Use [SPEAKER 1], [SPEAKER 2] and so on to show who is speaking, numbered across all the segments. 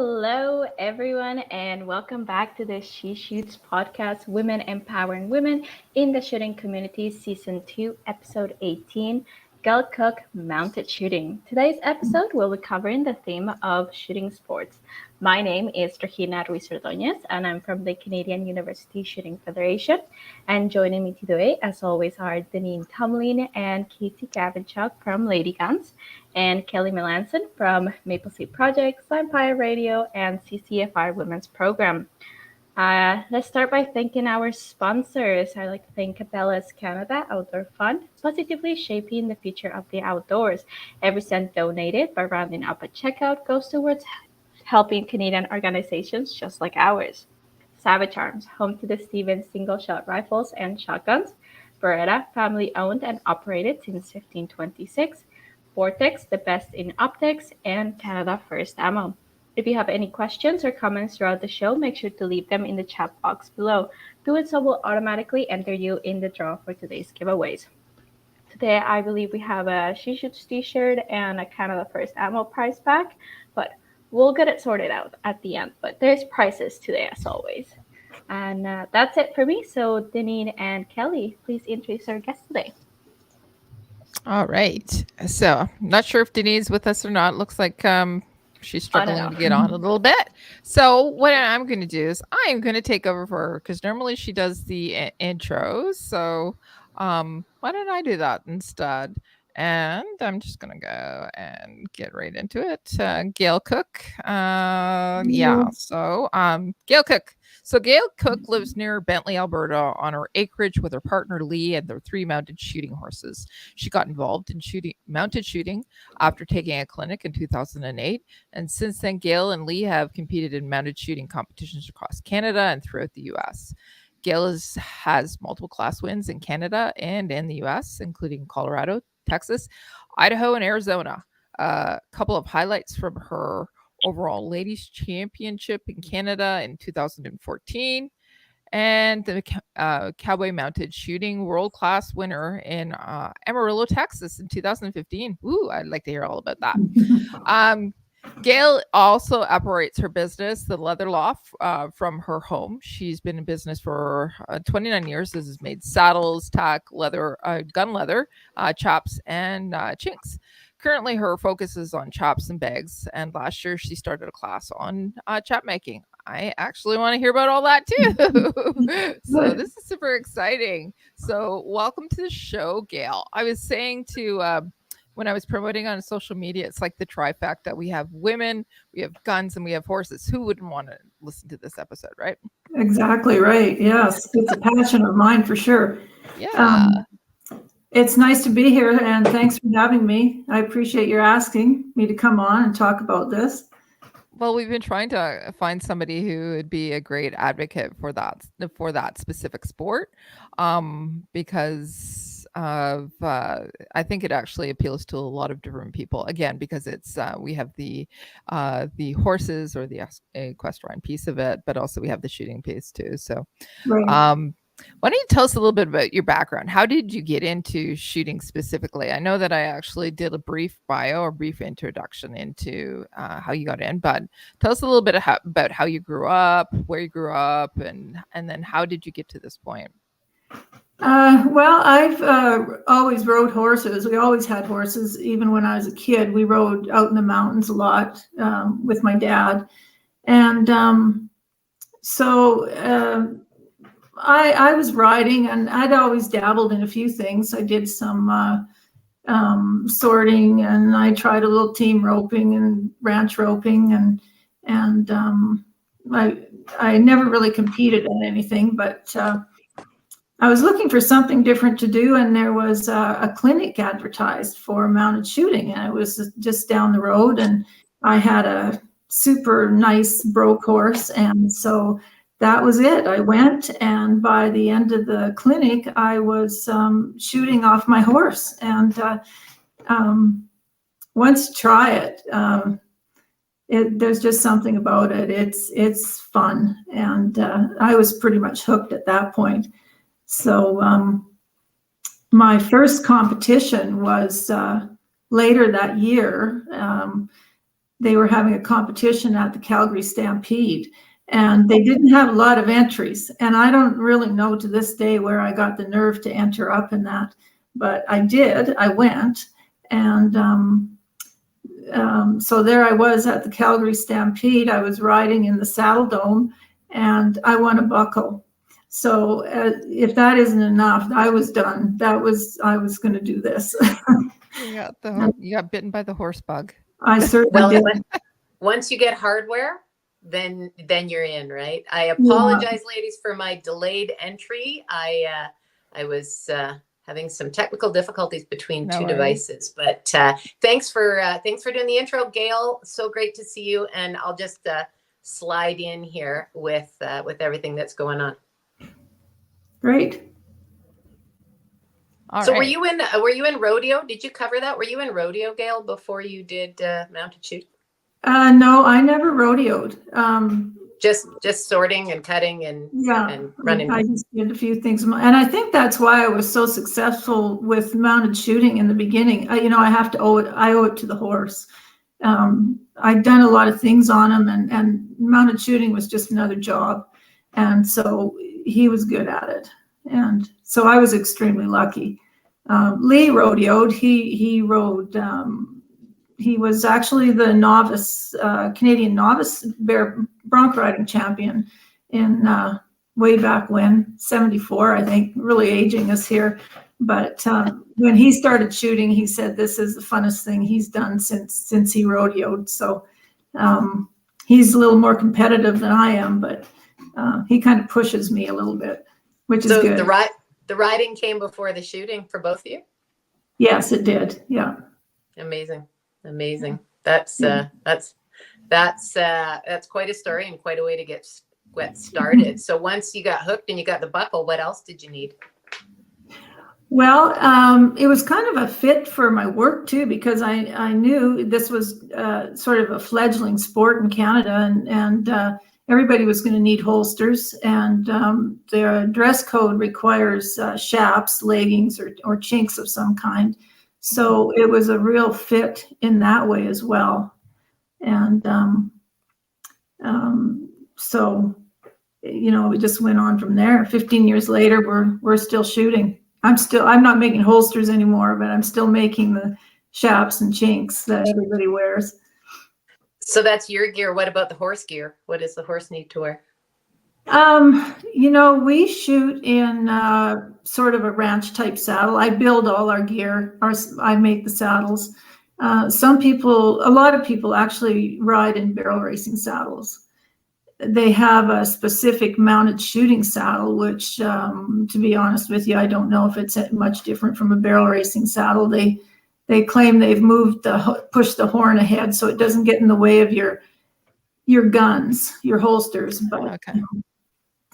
[SPEAKER 1] Hello, everyone, and welcome back to the She Shoots podcast, Women Empowering Women in the Shooting Community, Season 2, Episode 18, Gail Cook, Mounted Shooting. Today's episode, we'll be covering the theme of shooting sports. My name is Regina Ruiz-Ordóñez, and I'm from the Canadian University Shooting Federation. And joining me today, as always, are Deneen Tomlin and Casey Gavinchuk from Lady Guns, and Kelly Melanson from Maple Seed Project, Empire Radio, and CCFR Women's Program. Let's start by thanking our sponsors. I'd like to thank Cabela's Canada Outdoor Fund, positively shaping the future of the outdoors. Every cent donated by rounding up at checkout goes towards helping Canadian organizations just like ours. Savage Arms, home to the Stevens single-shot rifles and shotguns. Beretta, family-owned and operated since 1526. Vortex, the best in optics, and Canada First Ammo. If you have any questions or comments throughout the show, make sure to leave them in the chat box below. Doing so will automatically enter you in the draw for today's giveaways. Today, I believe we have a She Shoots t-shirt and a Canada First Ammo prize pack, but we'll get it sorted out at the end. But there's prizes today, as always. And that's it for me. So, Deneen and Kelly, please introduce our guest today.
[SPEAKER 2] All right. So I'm not sure if Denise's with us or not. Looks like she's struggling to get on a little bit. So what I'm going to do is I'm going to take over for her because normally she does the intros. So why don't I do that instead? And I'm just going to go and get right into it. Gail Cook. Yeah. So Gail Cook. So Gail Cook lives near Bentley, Alberta on her acreage with her partner Lee and their 3 mounted shooting horses. She got involved in mounted shooting after taking a clinic in 2008. And since then, Gail and Lee have competed in mounted shooting competitions across Canada and throughout the U.S. Gail has multiple class wins in Canada and in the U.S., including Colorado, Texas, Idaho, and Arizona. A couple of highlights from her overall ladies championship in Canada in 2014 and the Cowboy mounted shooting world class winner in Amarillo, Texas in 2015. Ooh, I'd like to hear all about that. Gail also operates her business, the Leather Loft, from her home. She's been in business for 29 years. This has made saddles, tack, leather, gun leather, chaps, and chinks. Currently, her focus is on chaps and bags, and last year she started a class on chap making. I actually want to hear about all that too. So this is super exciting. So welcome to the show, Gail. I was saying to when I was promoting on social media, it's like the trifecta. We have women, we have guns, and we have horses. Who wouldn't want to listen to this episode, right?
[SPEAKER 3] Exactly right. Yes, it's a passion of mine for sure.
[SPEAKER 2] Yeah.
[SPEAKER 3] It's nice to be here, and thanks for having me. I appreciate your asking me to come on and talk about this.
[SPEAKER 2] Well, we've been trying to find somebody who would be a great advocate for that specific sport, because of I think it actually appeals to a lot of different people. Again, because it's we have the horses or the equestrian piece of it, but also we have the shooting piece too. So,
[SPEAKER 3] right.
[SPEAKER 2] Why don't you tell us a little bit about your background? How did you get into shooting specifically? I know that I actually did a brief bio or brief introduction into how you got in, but tell us a little bit about how you grew up, where you grew up, and then how did you get to this point?
[SPEAKER 3] Well, I've always rode horses. We always had horses. Even when I was a kid, we rode out in the mountains a lot with my dad. And I was riding, and I'd always dabbled in a few things. I did some sorting, and I tried a little team roping and ranch roping, and I never really competed in anything, but I was looking for something different to do, and there was a clinic advertised for mounted shooting, and it was just down the road, and I had a super nice broke horse, and so that was it. I went, and by the end of the clinic, I was shooting off my horse. And once you try it, there's just something about it. It's fun, and I was pretty much hooked at that point. So my first competition was later that year. they were having a competition at the Calgary Stampede, and they didn't have a lot of entries. And I don't really know to this day where I got the nerve to enter up in that, but I did. I went, and so there I was at the Calgary Stampede. I was riding in the Saddle Dome, and I won a buckle. So if that isn't enough, I was done. I was going to do this.
[SPEAKER 2] You got bitten by the horse bug.
[SPEAKER 3] I certainly did.
[SPEAKER 4] Once you get hardware, then you're in, right? I apologize, ladies, for my delayed entry. I was having some technical difficulties between two devices, but thanks for doing the intro, Gail. So great to see you, and I'll just slide in here with everything that's going on.
[SPEAKER 3] Great.
[SPEAKER 4] All so right. Were you in rodeo? Did you cover that? Were you in rodeo, Gail, before you did mounted shoot?
[SPEAKER 3] No, I never rodeoed.
[SPEAKER 4] Just sorting and cutting and running.
[SPEAKER 3] I just did a few things, and I think that's why I was so successful with mounted shooting in the beginning. I have to owe it. I owe it to the horse. I'd done a lot of things on him, and mounted shooting was just another job, and so he was good at it, and so I was extremely lucky. Lee rodeoed. He rode. He was actually the novice Canadian novice bear bronc riding champion in way back when, 74, I think. Really aging us here, but when he started shooting, he said this is the funnest thing he's done since he rodeoed. So he's a little more competitive than I am, but he kind of pushes me a little bit, which is good.
[SPEAKER 4] The riding came before the shooting for both of you?
[SPEAKER 3] Yes, it did. Yeah.
[SPEAKER 4] Amazing. That's quite a story and quite a way to get started. So once you got hooked and you got the buckle, what else did you need?
[SPEAKER 3] Well, it was kind of a fit for my work too, because I knew this was sort of a fledgling sport in Canada, and everybody was going to need holsters, and their dress code requires chaps, leggings, or chinks of some kind. So it was a real fit in that way as well. And so, we just went on from there. 15 years later, we're still shooting. I'm not making holsters anymore, but I'm still making the chaps and chinks that everybody wears.
[SPEAKER 4] So that's your gear. What about the horse gear? What does the horse need to wear?
[SPEAKER 3] We shoot in sort of a ranch type saddle. I build all our gear. I make the saddles. A lot of people actually ride in barrel racing saddles. They have a specific mounted shooting saddle, which, to be honest with you, I don't know if it's much different from a barrel racing saddle. They claim they've pushed the horn ahead so it doesn't get in the way of your guns, your holsters. But
[SPEAKER 2] okay.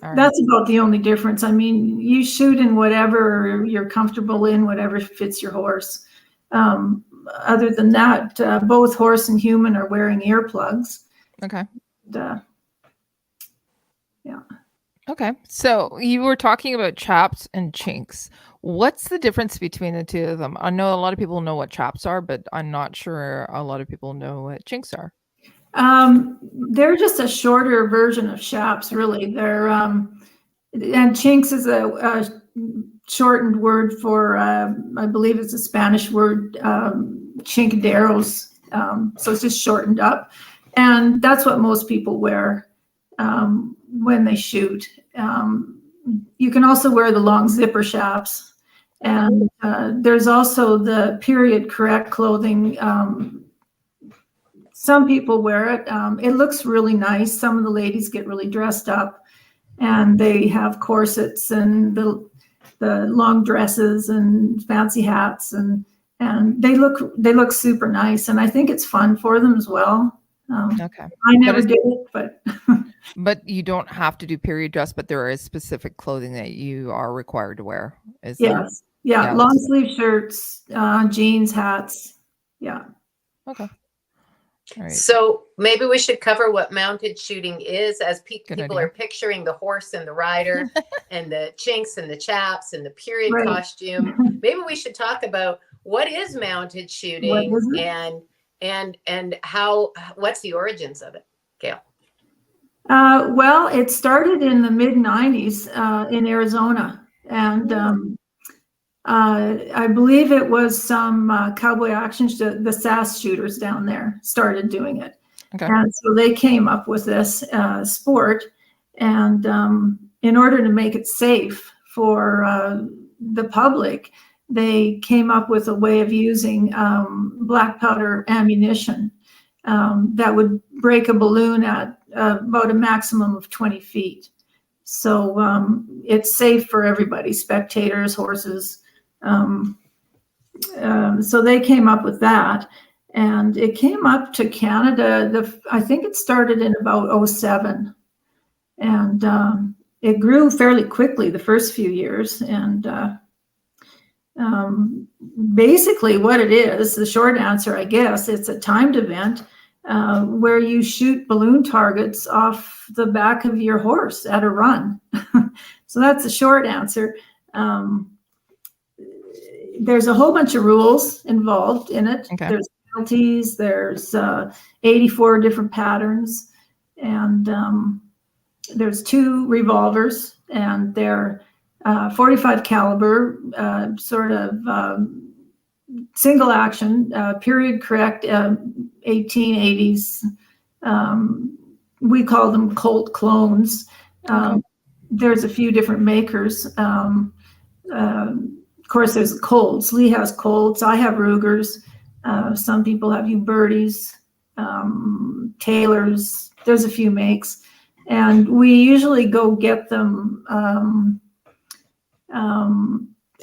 [SPEAKER 2] Right.
[SPEAKER 3] That's about the only difference. I mean, you shoot in whatever you're comfortable in, whatever fits your horse. Other than that, both horse and human are wearing earplugs.
[SPEAKER 2] Okay.
[SPEAKER 3] Yeah.
[SPEAKER 2] Okay. So you were talking about chaps and chinks. What's the difference between the two of them? I know a lot of people know what chaps are, but I'm not sure a lot of people know what chinks are.
[SPEAKER 3] They're just a shorter version of chaps, really. They're and chinks is a shortened word for I believe it's a Spanish word, chincaderos. So it's just shortened up, and that's what most people wear when they shoot. You can also wear the long zipper chaps, and there's also the period correct clothing. Some people wear it. It looks really nice. Some of the ladies get really dressed up, and they have corsets and the long dresses and fancy hats, and they look super nice. And I think it's fun for them as well.
[SPEAKER 2] Okay.
[SPEAKER 3] I never did it, but
[SPEAKER 2] but you don't have to do period dress, but there is specific clothing that you are required to wear.
[SPEAKER 3] Yes. Yeah. Long sleeve shirts, jeans, hats. Yeah.
[SPEAKER 2] Okay. All right.
[SPEAKER 4] So maybe we should cover what mounted shooting is, as people are picturing the horse and the rider and the chinks and the chaps and the period costume. Maybe we should talk about what is mounted shooting And what's the origins of it, Gail?
[SPEAKER 3] Well, it started in the mid-90s in Arizona. And I believe it was some cowboy action, the SAS shooters down there started doing it.
[SPEAKER 2] Okay.
[SPEAKER 3] And so they came up with this sport. And in order to make it safe for the public, they came up with a way of using black powder ammunition that would break a balloon at about a maximum of 20 feet. So it's safe for everybody, spectators, horses. So they came up with that. And it came up to Canada, I think it started in about 2007. And it grew fairly quickly the first few years. And basically what it is, the short answer, I guess, it's a timed event where you shoot balloon targets off the back of your horse at a run. So that's the short answer. There's a whole bunch of rules involved in it.
[SPEAKER 2] Okay.
[SPEAKER 3] There's penalties, there's 84 different patterns, and there's 2 revolvers, and they're 45 caliber, sort of single action, period correct, 1880s. We call them Colt clones.
[SPEAKER 2] Okay.
[SPEAKER 3] There's a few different makers. Of course, there's Colts. Lee has Colts. I have Rugers. Some people have Ubertis, Taylors. There's a few makes. And we usually go get them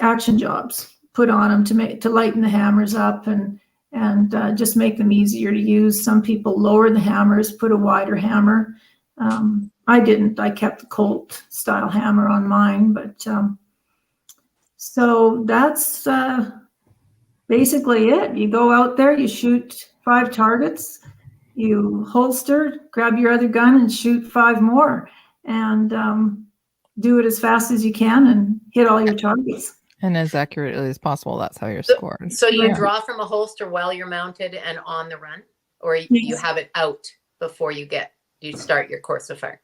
[SPEAKER 3] action jobs put on them to lighten the hammers up and just make them easier to use. Some people lower the hammers, put a wider hammer. I didn't. I kept the Colt style hammer on mine, but so that's basically it. You go out there, you shoot 5 targets, you holster, grab your other gun and shoot 5 more, and do it as fast as you can and hit all your targets.
[SPEAKER 2] And as accurately as possible. That's how you're scored.
[SPEAKER 4] So you draw from a holster while you're mounted and on the run, or you have it out before you start your course of fire?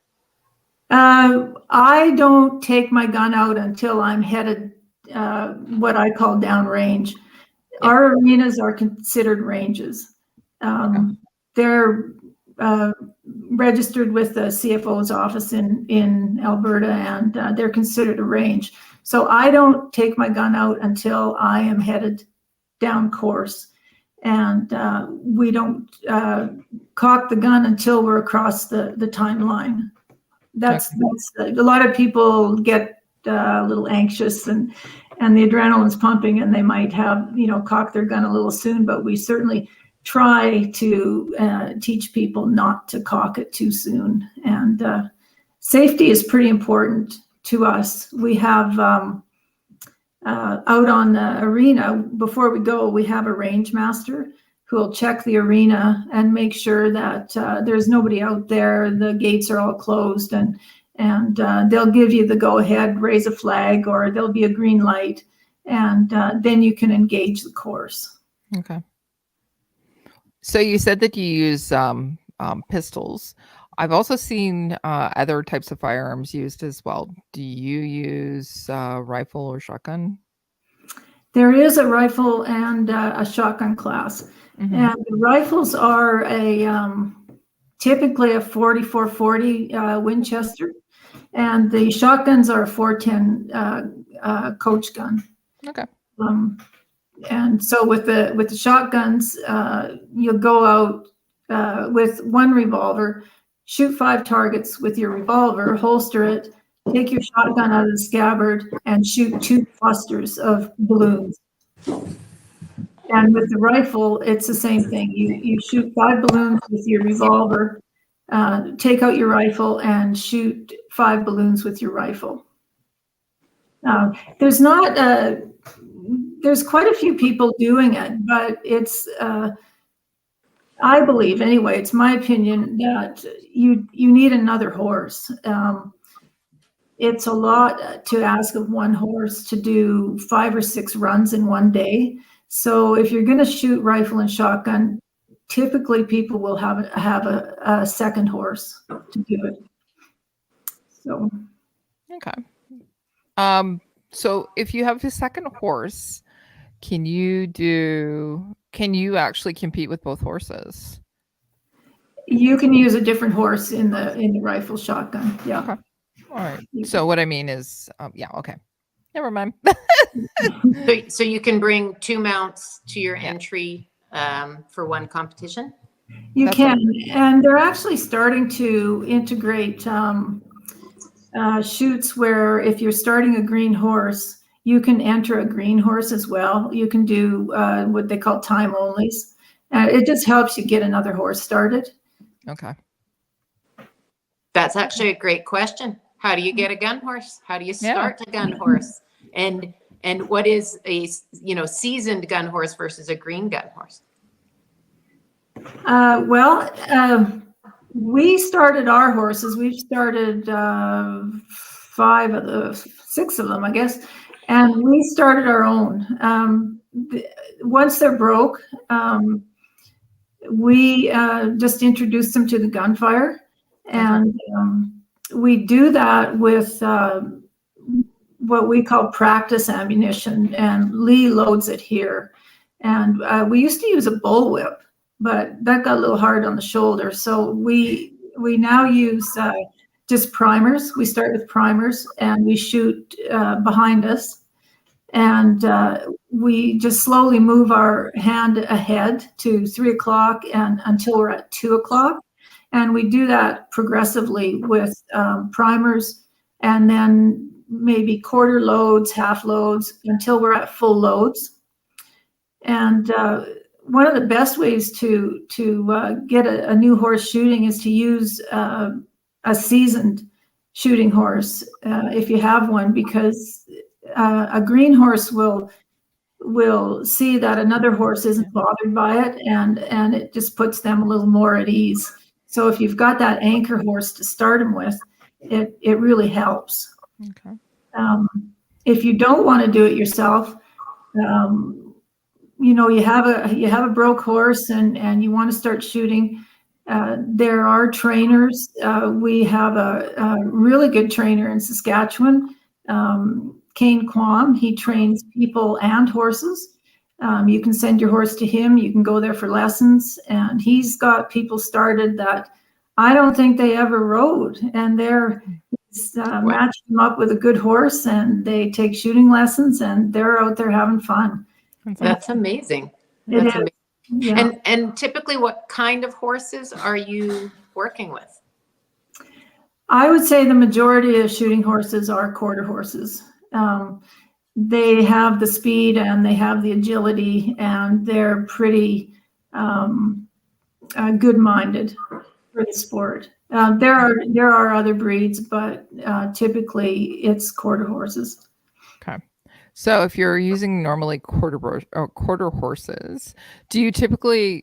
[SPEAKER 3] I don't take my gun out until I'm headed what I call downrange. Yeah. Our arenas are considered ranges. They're registered with the CFO's office in Alberta, and they're considered a range. So I don't take my gun out until I am headed down course, and we don't cock the gun until we're across the timeline. That's a lot of people get a little anxious and the adrenaline's pumping, and they might have cock their gun a little soon. But we certainly try to teach people not to cock it too soon. And safety is pretty important to us. We have out on the arena, before we go, we have a range master who will check the arena and make sure that there's nobody out there. The gates are all closed, and they'll give you the go-ahead, raise a flag, or there'll be a green light, and then you can engage the course.
[SPEAKER 2] Okay. So you said that you use pistols. I've also seen other types of firearms used as well. Do you use rifle or shotgun?
[SPEAKER 3] There is a rifle and a shotgun class. Mm-hmm. And the rifles are typically a 44-40 Winchester, and the shotguns are a 410 Coach gun.
[SPEAKER 2] Okay.
[SPEAKER 3] And so with the shotguns, you'll go out with 1 revolver, shoot 5 targets with your revolver, holster it, take your shotgun out of the scabbard, and shoot 2 clusters of balloons. And with the rifle, it's the same thing. You shoot 5 balloons with your revolver, take out your rifle, and shoot 5 balloons with your rifle. There's quite a few people doing it, but it's, I believe anyway, it's my opinion that you need another horse. It's a lot to ask of one horse to do 5 or 6 runs in one day. So if you're going to shoot rifle and shotgun, typically people will have a second horse to do it. So.
[SPEAKER 2] Okay. So if you have a second horse, can you actually compete with both horses?
[SPEAKER 3] You can use a different horse in the rifle shotgun. Yeah.
[SPEAKER 2] Okay. All right. So what I mean is, yeah. Okay. Never mind.
[SPEAKER 4] So you can bring 2 mounts to your entry for one competition?
[SPEAKER 3] You can, and they're actually starting to integrate shoots where if you're starting a green horse, you can enter a green horse as well. You can do what they call time onlys. It just helps you get another horse started.
[SPEAKER 2] Okay.
[SPEAKER 4] That's actually a great question. How do you get a gun horse? How do you start a gun horse? And what is a seasoned gun horse versus a green gun horse?
[SPEAKER 3] We started our horses. We've started 6 of them, I guess, and we started our own. Once they're broke, we just introduced them to the gunfire, and we do that with what we call practice ammunition, and Lee loads it here. And we used to use a bullwhip, but that got a little hard on the shoulder. So we now use just primers. We start with primers and we shoot behind us. And we just slowly move our hand ahead to 3 o'clock and until we're at 2 o'clock. And we do that progressively with primers and then maybe quarter loads, half loads until we're at full loads. And one of the best ways to get a new horse shooting is to use a seasoned shooting horse if you have one, because a green horse will see that another horse isn't bothered by it, and it just puts them a little more at ease. So if you've got that anchor horse to start them with, it really helps.
[SPEAKER 2] Okay.
[SPEAKER 3] If you don't want to do it yourself, you have a broke horse and you want to start shooting. There are trainers. We have a really good trainer in Saskatchewan, Kane Kwam. He trains people and horses. You can send your horse to him. You can go there for lessons, and he's got people started that I don't think they ever rode, and they're matching them up with a good horse, and they take shooting lessons, and they're out there having fun.
[SPEAKER 4] That's amazing.
[SPEAKER 3] That's amazing. Yeah.
[SPEAKER 4] And typically, what kind of horses are you working with?
[SPEAKER 3] I would say the majority of shooting horses are quarter horses. They have the speed and they have the agility, and they're pretty good-minded for the sport. There are other breeds, but typically it's quarter horses.
[SPEAKER 2] Okay. So if you're using normally quarter horses,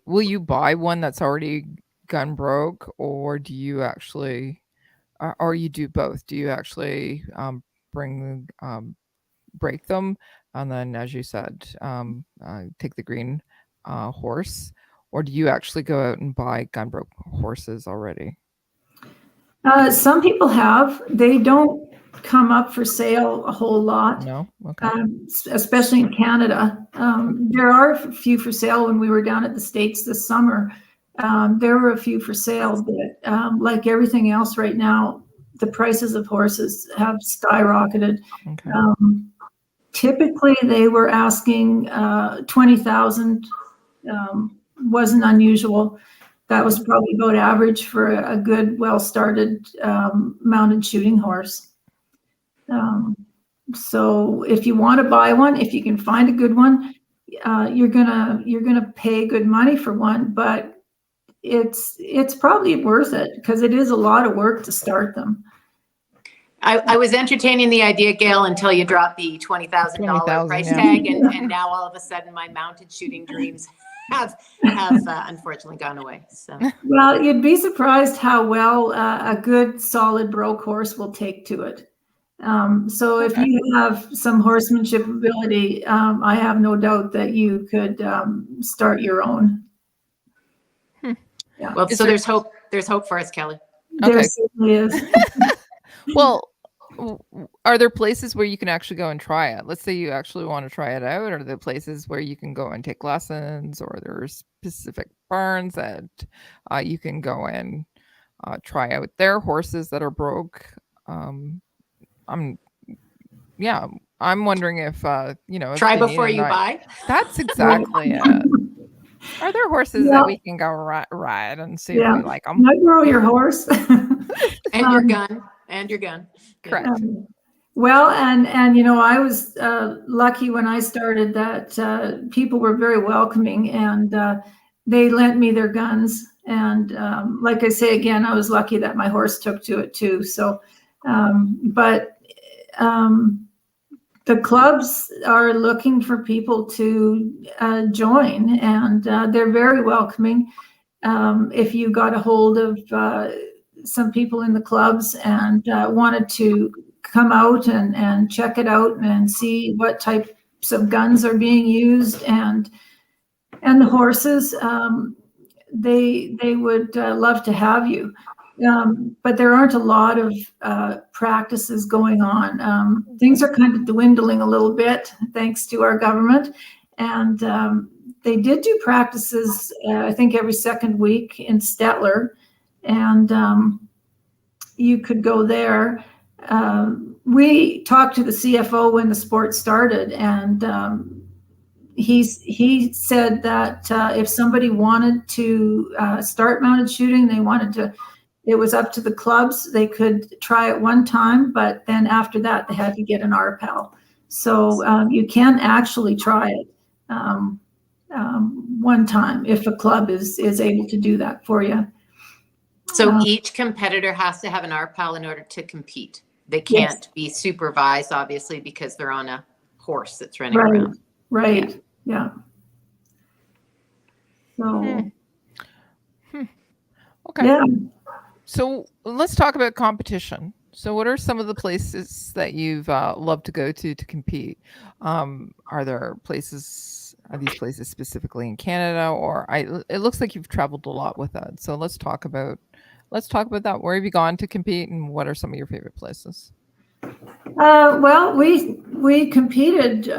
[SPEAKER 2] will you buy one that's already gun broke, or do you actually, or you do both? Do you actually break them, and then, as you said, take the green horse, or do you actually go out and buy gun broke horses already?
[SPEAKER 3] Some people have. They don't come up for sale a whole lot.
[SPEAKER 2] No. Okay.
[SPEAKER 3] Especially in Canada. There are a few for sale. When we were down at the States this summer, there were a few for sale, but like everything else right now, the prices of horses have skyrocketed.
[SPEAKER 2] Okay.
[SPEAKER 3] Typically, they were asking $20,000. Wasn't unusual. That was probably about average for a good, well-started mounted shooting horse. So if you want to buy one, if you can find a good one, you're gonna pay good money for one, but it's probably worth it because it is a lot of work to start them.
[SPEAKER 4] I was entertaining the idea, Gail, until you dropped the $20,000 price tag, and now all of a sudden my mounted shooting dreams have unfortunately gone away. So,
[SPEAKER 3] well, you'd be surprised how well a good solid broke horse will take to it. So if you have some horsemanship ability, I have no doubt that you could start your own. Yeah.
[SPEAKER 4] Well, so there's hope. There's hope for us, Kelly.
[SPEAKER 3] There
[SPEAKER 2] Okay.
[SPEAKER 3] certainly is.
[SPEAKER 2] Well, are there places where you can actually go and try it? Let's say you actually want to try it out. Are there places where you can go and take lessons, or there are specific barns that you can go and try out their horses that are broke? I'm wondering if if
[SPEAKER 4] Try
[SPEAKER 2] Denise
[SPEAKER 4] before
[SPEAKER 2] and
[SPEAKER 4] you
[SPEAKER 2] I-
[SPEAKER 4] buy.
[SPEAKER 2] That's exactly it. Are there horses
[SPEAKER 3] Yeah.
[SPEAKER 2] that we can go ride and see if
[SPEAKER 3] Yeah.
[SPEAKER 2] we like them?
[SPEAKER 3] Might borrow your horse.
[SPEAKER 4] And your gun. And your gun.
[SPEAKER 2] Correct.
[SPEAKER 3] Well, and I was lucky when I started that people were very welcoming, and they lent me their guns. And like I say again, I was lucky that my horse took to it too. So, but the clubs are looking for people to join, and they're very welcoming. If you got a hold of some people in the clubs and wanted to come out and check it out and see what types of guns are being used and the horses, they would love to have you. But there aren't a lot of practices going on. Things are kind of dwindling a little bit thanks to our government. And they did do practices, I think, every second week in Stettler. And you could go there. We talked to the CFO when the sport started, and he said that if somebody wanted to start mounted shooting, it was up to the clubs. They could try it one time, but then after that, they had to get an RPAL. So you can actually try it one time if a club is able to do that for you.
[SPEAKER 4] So each competitor has to have an RPAL in order to compete. They can't be supervised, obviously, because they're on a horse that's running around.
[SPEAKER 3] Right. Yeah. So.
[SPEAKER 2] Okay.
[SPEAKER 3] Yeah.
[SPEAKER 2] So let's talk about competition. So what are some of the places that you've loved to go to compete? Are these places specifically in Canada, or it looks like you've traveled a lot with that. So let's talk about that. Where have you gone to compete, and what are some of your favorite places?
[SPEAKER 3] Well, we competed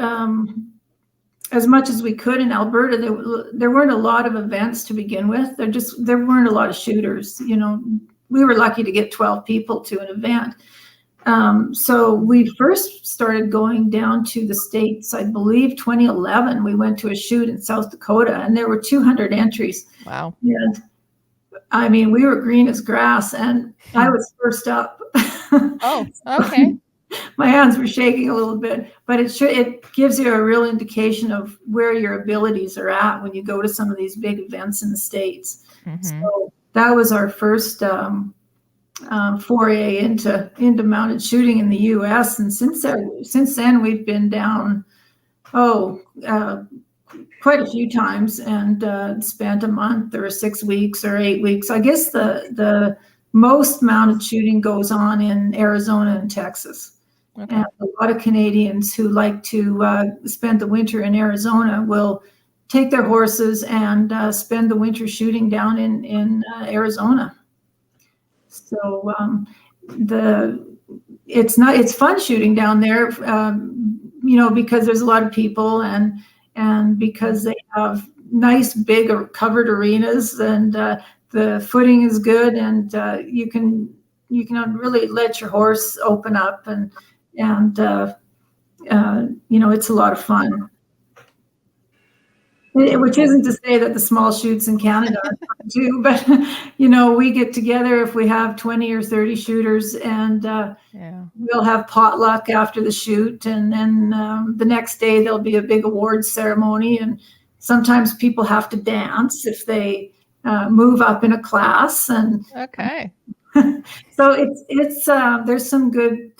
[SPEAKER 3] as much as we could in Alberta. There weren't a lot of events to begin with. There weren't a lot of shooters. We were lucky to get 12 people to an event. So we first started going down to the States, I believe 2011. We went to a shoot in South Dakota, and there were 200 entries.
[SPEAKER 2] Wow.
[SPEAKER 3] And I mean, we were green as grass, and I was first up.
[SPEAKER 2] Oh, okay.
[SPEAKER 3] My hands were shaking a little bit, but it gives you a real indication of where your abilities are at when you go to some of these big events in the States.
[SPEAKER 2] Mm-hmm.
[SPEAKER 3] So that was our first foray into mounted shooting in the U.S. And since then we've been down quite a few times and spent a month or 6 weeks or 8 weeks. I guess the most mounted shooting goes on in Arizona and Texas. Okay. And a lot of Canadians who like to spend the winter in Arizona will take their horses and spend the winter shooting down in Arizona. So it's fun shooting down there, because there's a lot of people and because they have nice big covered arenas, and the footing is good, and you can really let your horse open up, and it's a lot of fun. Which isn't to say that the small shoots in Canada are fun too, but we get together if we have 20 or 30 shooters, and we'll have potluck after the shoot, and then the next day there'll be a big awards ceremony, and sometimes people have to dance if they move up in a class, and
[SPEAKER 2] okay.
[SPEAKER 3] So it's there's some good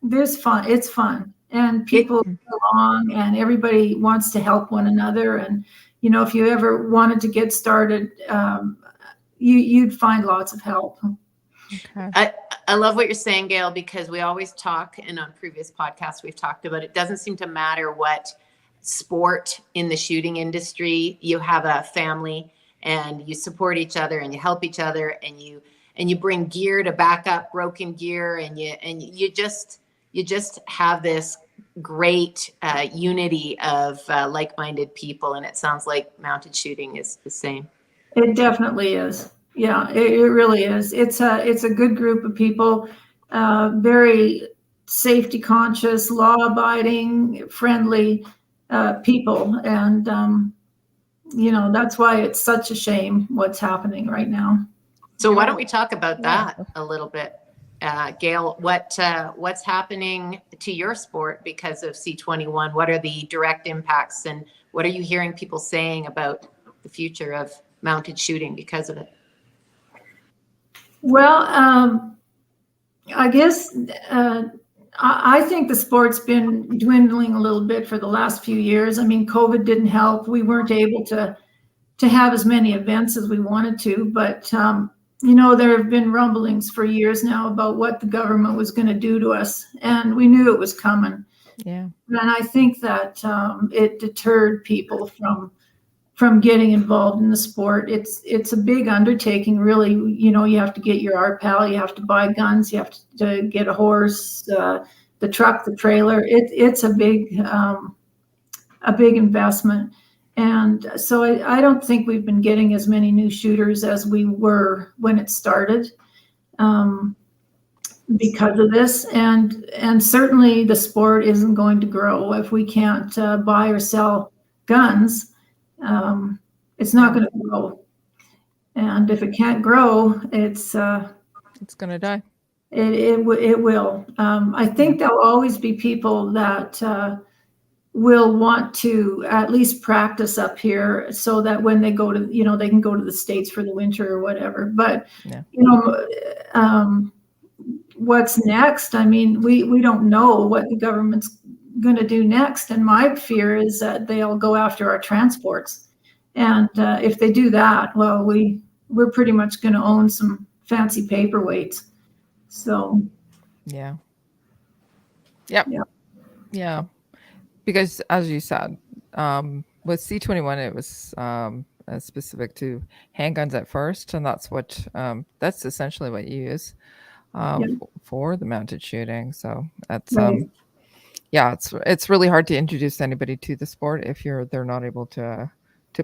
[SPEAKER 3] there's fun. It's fun. And people get along, and everybody wants to help one another. And, if you ever wanted to get started, you'd find lots of help.
[SPEAKER 4] Okay. I love what you're saying, Gail, because we always talk, and on previous podcasts we've talked about, it doesn't seem to matter what sport in the shooting industry, you have a family and you support each other and you help each other, and you bring gear to back up broken gear, and you just have this great unity of like-minded people. And it sounds like mounted shooting is the same.
[SPEAKER 3] It definitely is. Yeah, it really is. It's a good group of people, very safety conscious, law abiding, friendly people. And, that's why it's such a shame what's happening right now.
[SPEAKER 4] So why don't we talk about that a little bit? Gail, what's happening to your sport because of C-21? What are the direct impacts, and what are you hearing people saying about the future of mounted shooting because of it?
[SPEAKER 3] Well, I guess I think the sport's been dwindling a little bit for the last few years. I mean, COVID didn't help. We weren't able to have as many events as we wanted to, but there have been rumblings for years now about what the government was going to do to us, and we knew it was coming.
[SPEAKER 2] Yeah.
[SPEAKER 3] And I think that it deterred people from getting involved in the sport. It's a big undertaking, really. You have to get your RPAL, you have to buy guns, you have to get a horse, the truck, the trailer. It's a big investment. And so I don't think we've been getting as many new shooters as we were when it started, because of this. And certainly the sport isn't going to grow if we can't buy or sell guns. It's not going to grow. And if it can't grow, it's
[SPEAKER 2] going to die.
[SPEAKER 3] It will. I think there'll always be people that will want to at least practice up here so that when they go to, they can go to the States for the winter or whatever. But, what's next? I mean, we don't know what the government's going to do next. And my fear is that they'll go after our transports. And if they do that, well, we're pretty much going to own some fancy paperweights. So.
[SPEAKER 2] Yeah. Yep. Yeah. Because as you said, with C-21, it was specific to handguns at first. And that's essentially what you use for the mounted shooting. So that's,
[SPEAKER 3] right.
[SPEAKER 2] It's really hard to introduce anybody to the sport if they're not able to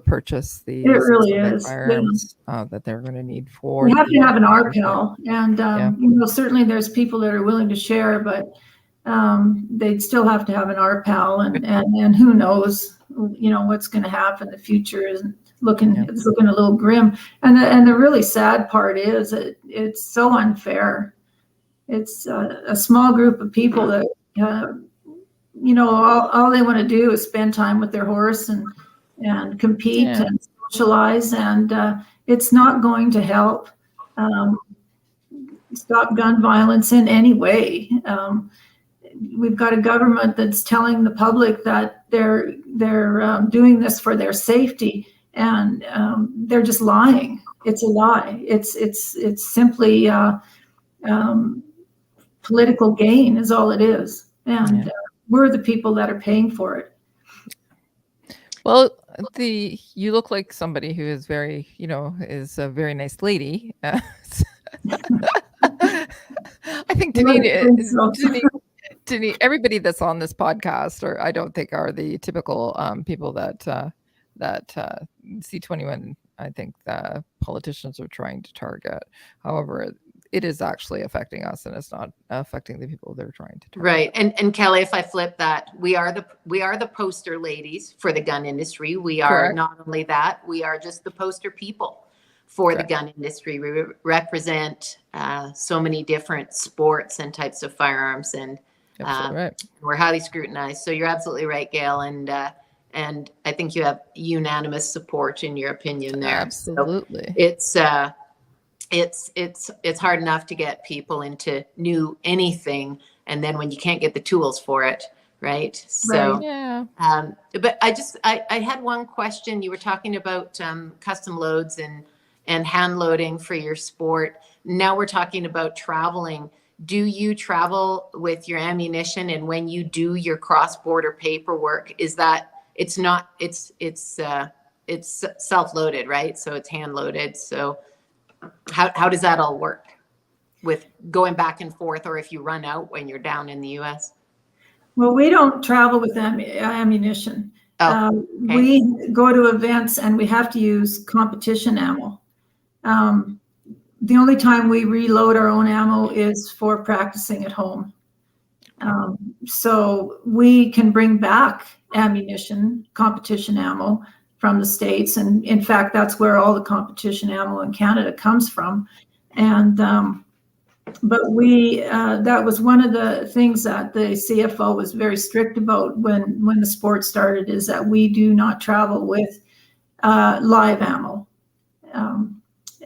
[SPEAKER 2] purchase the firearms that they're going to need for.
[SPEAKER 3] You have to have an RPAL, and certainly there's people that are willing to share, but they'd still have to have an RPAL, and who knows, what's going to happen in the future is it's looking a little grim. And the really sad part is it's so unfair. It's a small group of people that all they want to do is spend time with their horse and compete and socialize, and it's not going to help stop gun violence in any way. We've got a government that's telling the public that they're doing this for their safety, and they're just lying. It's a lie. It's simply political gain is all it is, and we're the people that are paying for it.
[SPEAKER 2] Well, you look like somebody who is very, is a very nice lady. I think Denise, everybody that's on this podcast, or I don't think are the typical people that C-21, I think the politicians are trying to target. However, it is actually affecting us, and it's not affecting the people they're trying to target.
[SPEAKER 4] Right. And Kelly, if I flip that, we are the poster ladies for the gun industry. We are
[SPEAKER 2] Correct.
[SPEAKER 4] Not only that, we are just the poster people for
[SPEAKER 2] Correct.
[SPEAKER 4] The gun industry. We represent so many different sports and types of firearms, and
[SPEAKER 2] right.
[SPEAKER 4] We're highly scrutinized. So you're absolutely right, Gail. And I think you have unanimous support in your opinion there.
[SPEAKER 2] Absolutely.
[SPEAKER 4] So it's hard enough to get people into new anything, and then when you can't get the tools for it, right? So
[SPEAKER 2] yeah.
[SPEAKER 4] But I had one question. You were talking about custom loads and hand loading for your sport. Now we're talking about traveling. Do you travel with your ammunition? And when you do your cross-border paperwork, is that it's it's self-loaded, right? So it's hand loaded. So how does that all work with going back and forth, or if you run out when you're down in the US?
[SPEAKER 3] Well, we don't travel with ammunition.
[SPEAKER 4] Okay.
[SPEAKER 3] We go to events and we have to use competition ammo. The only time we reload our own ammo is for practicing at home. So we can bring back ammunition, competition ammo from the States. And in fact, that's where all the competition ammo in Canada comes from. And, but that was one of the things that the CFO was very strict about when the sport started, is that we do not travel with live ammo.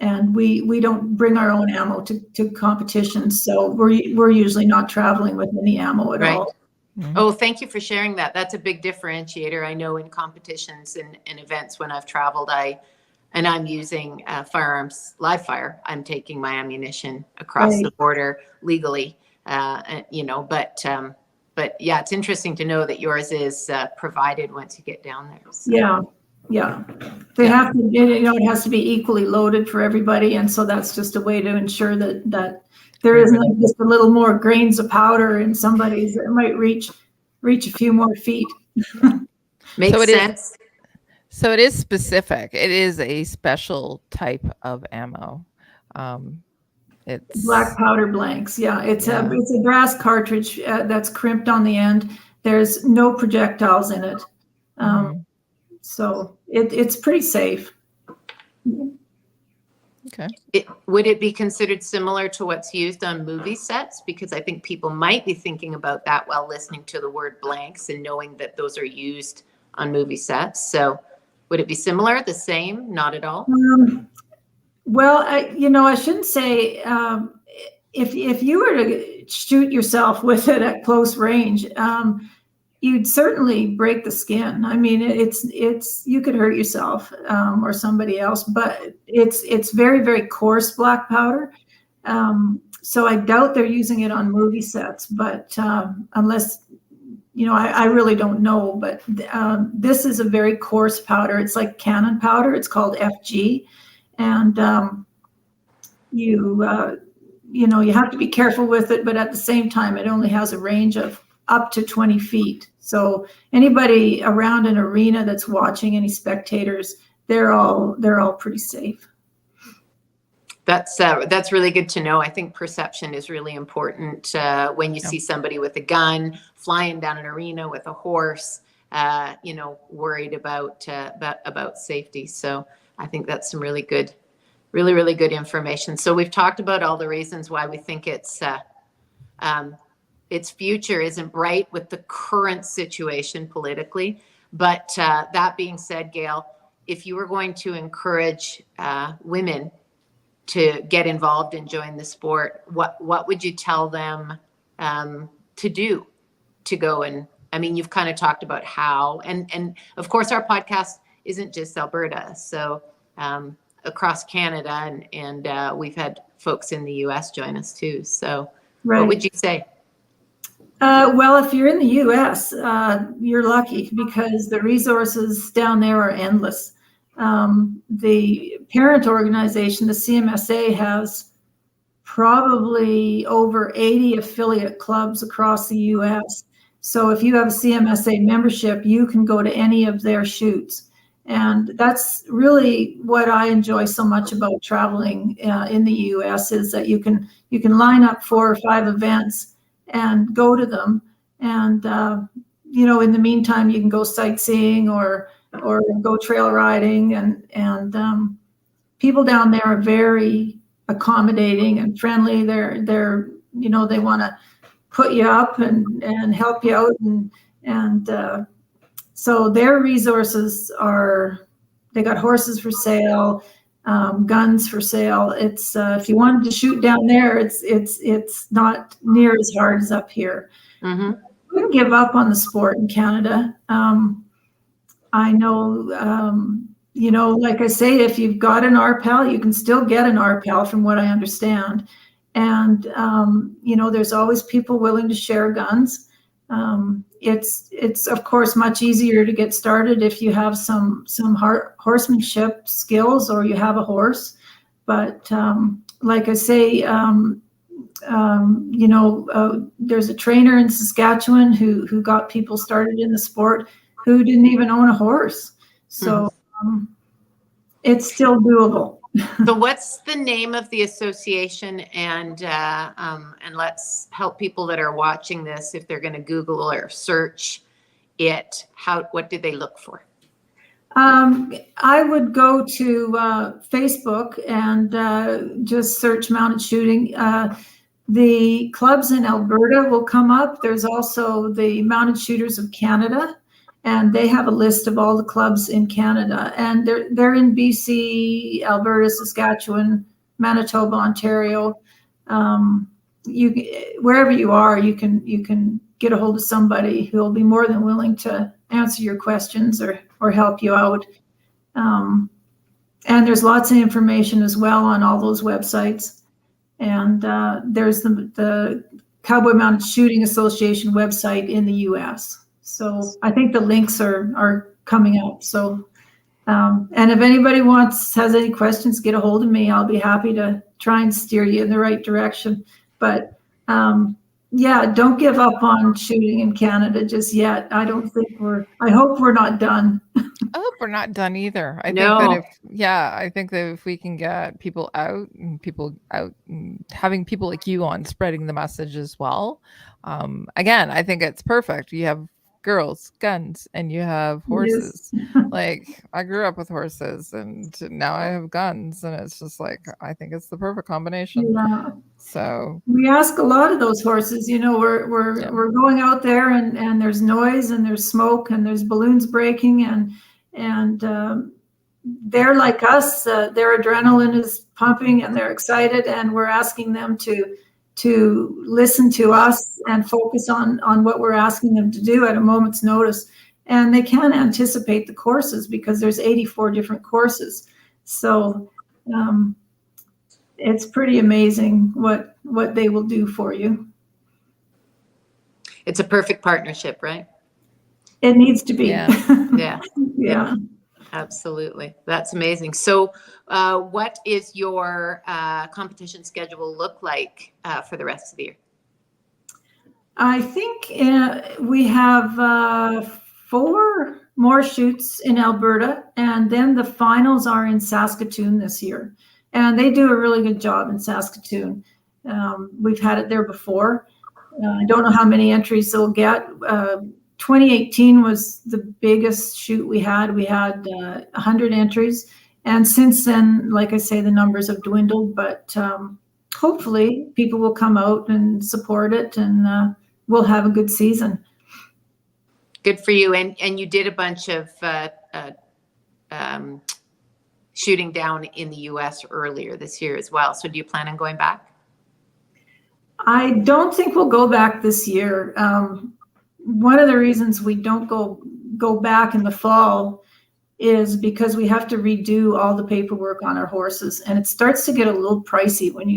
[SPEAKER 3] And we don't bring our own ammo to competitions. So we're usually not traveling with any ammo at all.
[SPEAKER 4] Mm-hmm. Oh, thank you for sharing that. That's a big differentiator. I know in competitions and events when I've traveled, I'm using firearms, live fire. I'm taking my ammunition across the border legally, but yeah, it's interesting to know that yours is provided once you get down there. So.
[SPEAKER 3] Yeah. They have to, it has to be equally loaded for everybody. And so that's just a way to ensure that there isn't just a little more grains of powder in somebody's that might reach a few more feet.
[SPEAKER 4] Makes sense.
[SPEAKER 2] So it is specific. It is a special type of ammo. It's
[SPEAKER 3] black powder blanks. Yeah. It's a brass cartridge that's crimped on the end. There's no projectiles in it. So it's pretty safe.
[SPEAKER 2] Okay.
[SPEAKER 4] Would it be considered similar to what's used on movie sets? Because I think people might be thinking about that while listening to the word blanks and knowing that those are used on movie sets. So would it be similar, the same, not at all?
[SPEAKER 3] Well, I shouldn't say, if you were to shoot yourself with it at close range, you'd certainly break the skin. I mean, it's you could hurt yourself or somebody else, but it's very, very coarse black powder. So I doubt they're using it on movie sets, but unless, I really don't know. But this is a very coarse powder. It's like cannon powder. It's called FG, and you have to be careful with it. But at the same time, it only has a range of up to 20 feet. So anybody around an arena that's watching, any spectators, they're all pretty safe.
[SPEAKER 4] That's really good to know. I think perception is really important when you see somebody with a gun flying down an arena with a horse, worried about safety. So I think that's some really good information. So we've talked about all the reasons why we think its future isn't bright with the current situation politically. But that being said, Gail, if you were going to encourage women to get involved and join the sport, what would you tell them to do to go? And I mean, you've kind of talked about how, and of course our podcast isn't just Alberta. So across Canada and we've had folks in the US join us too. So what would you say?
[SPEAKER 3] Well, if you're in the U.S., you're lucky because the resources down there are endless. The parent organization, the CMSA, has probably over 80 affiliate clubs across the U.S. So if you have a CMSA membership, you can go to any of their shoots. And that's really what I enjoy so much about traveling in the U.S. is that you can line up 4 or 5 events and go to them. And, in the meantime, you can go sightseeing or go trail riding. And people down there are very accommodating and friendly. They're they want to put you up and help you out. And so their resources they got horses for sale, guns for sale. It's if you wanted to shoot down there, it's not near as hard as up here.
[SPEAKER 4] Mm-hmm.
[SPEAKER 3] We can give up on the sport in Canada. I know, like I say, if you've got an RPAL, you can still get an RPAL from what I understand. And, there's always people willing to share guns. It's of course much easier to get started if you have some horsemanship skills or you have a horse. But like I say, there's a trainer in Saskatchewan who got people started in the sport who didn't even own a horse. So it's still doable.
[SPEAKER 4] So what's the name of the association, and let's help people that are watching this, if they're going to Google or search it, what do they look for?
[SPEAKER 3] I would go to Facebook and just search mounted shooting. The clubs in Alberta will come up. There's also the Mounted Shooters of Canada, and they have a list of all the clubs in Canada, and they're in BC, Alberta, Saskatchewan, Manitoba, Ontario. Wherever you are, you can get a hold of somebody who will be more than willing to answer your questions or help you out. And there's lots of information as well on all those websites. And there's the Cowboy Mounted Shooting Association website in the U.S. So I think the links are coming up. So, and if anybody has any questions, get a hold of me. I'll be happy to try and steer you in the right direction. But don't give up on shooting in Canada just yet. I hope we're not done.
[SPEAKER 2] I hope we're not done either. I think that if we can get people out and having people like you on spreading the message as well. Again, I think it's perfect. You have girls, guns, and you have horses. Yes. Like, I grew up with horses and now I have guns, and it's just like, I think it's the perfect combination. Yeah. So
[SPEAKER 3] we ask a lot of those horses, we're going out there and there's noise and there's smoke and there's balloons breaking and they're like us, their adrenaline is pumping and they're excited, and we're asking them to listen to us and focus on what we're asking them to do at a moment's notice. And they can't anticipate the courses because there's 84 different courses. So it's pretty amazing what they will do for you.
[SPEAKER 4] It's a perfect partnership, right?
[SPEAKER 3] It needs to be.
[SPEAKER 4] Yeah. Yeah. Absolutely. That's amazing. So what is your competition schedule look like for the rest of the year?
[SPEAKER 3] I think we have 4 more shoots in Alberta, and then the finals are in Saskatoon this year. And they do a really good job in Saskatoon. We've had it there before. I don't know how many entries they'll get. 2018 was the biggest shoot we had. We had 100 entries. And since then, like I say, the numbers have dwindled, but hopefully people will come out and support it, and we'll have a good season.
[SPEAKER 4] Good for you. And you did a bunch of shooting down in the US earlier this year as well. So do you plan on going back?
[SPEAKER 3] I don't think we'll go back this year. One of the reasons we don't go back in the fall is because we have to redo all the paperwork on our horses, and it starts to get a little pricey when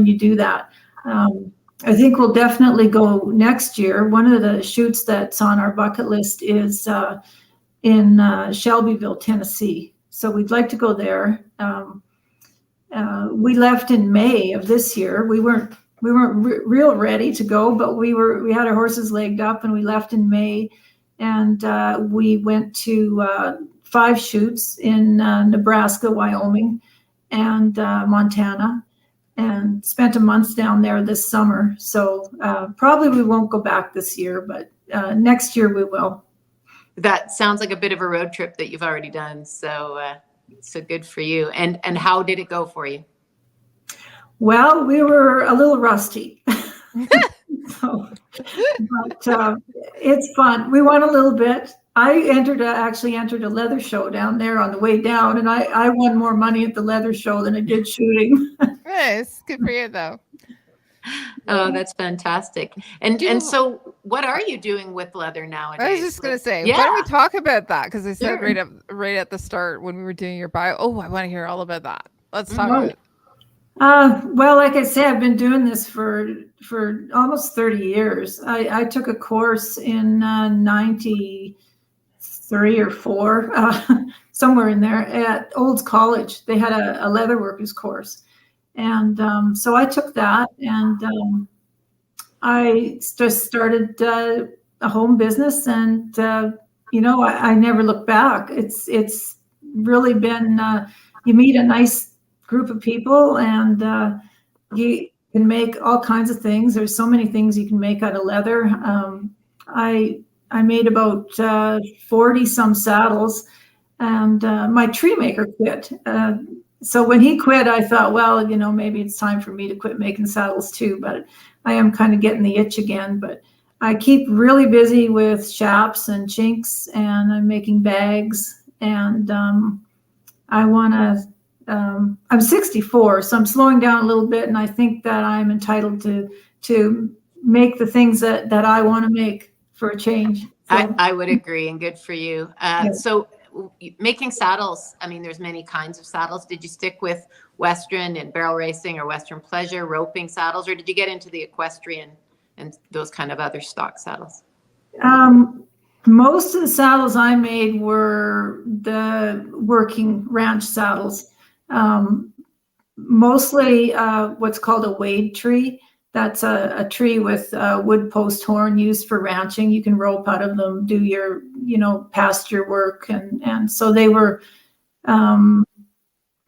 [SPEAKER 3] you do that. I think we'll definitely go next year. One of the shoots that's on our bucket list is in Shelbyville, Tennessee. So we'd like to go there. We left in May of this year. We weren't real ready to go, but we had our horses legged up, and we left in May, and we went to 5 shoots in Nebraska, Wyoming, and Montana, and spent a month down there this summer. So probably we won't go back this year, but next year we will.
[SPEAKER 4] That sounds like a bit of a road trip that you've already done. So good for you. And how did it go for you?
[SPEAKER 3] Well, we were a little rusty, but it's fun. We won a little bit. I actually entered a leather show down there on the way down, and I won more money at the leather show than I did shooting.
[SPEAKER 2] Nice. Good for you, though.
[SPEAKER 4] Oh, that's fantastic. And so what are you doing with leather nowadays?
[SPEAKER 2] I was just going to say, why don't we talk about that? Because I said right at the start when we were doing your bio, I want to hear all about that. Let's talk about it.
[SPEAKER 3] Well, like I say, I've been doing this for almost 30 years. I took a course in 93 or 4, somewhere in there at Olds College. They had a leather workers course. And so I took that, and I just started a home business, and I never looked back. It's really been you meet a nice group of people, and you can make all kinds of things. There's so many things you can make out of leather. I made about 40 some saddles, and my tree maker quit. So when he quit, I thought, well, maybe it's time for me to quit making saddles too. But I am kind of getting the itch again. But I keep really busy with chaps and chinks, and I'm making bags. And I want to. I'm 64, so I'm slowing down a little bit, and I think that I'm entitled to make the things that I want to make for a change. So,
[SPEAKER 4] I would agree, and good for you. So making saddles, I mean, there's many kinds of saddles. Did you stick with Western and barrel racing or Western pleasure roping saddles, or did you get into the equestrian and those kind of other stock saddles?
[SPEAKER 3] Most of the saddles I made were the working ranch saddles. Mostly what's called a wade tree. That's a tree with wood post horn used for ranching. You can rope out of them, do your, pasture work. And so they were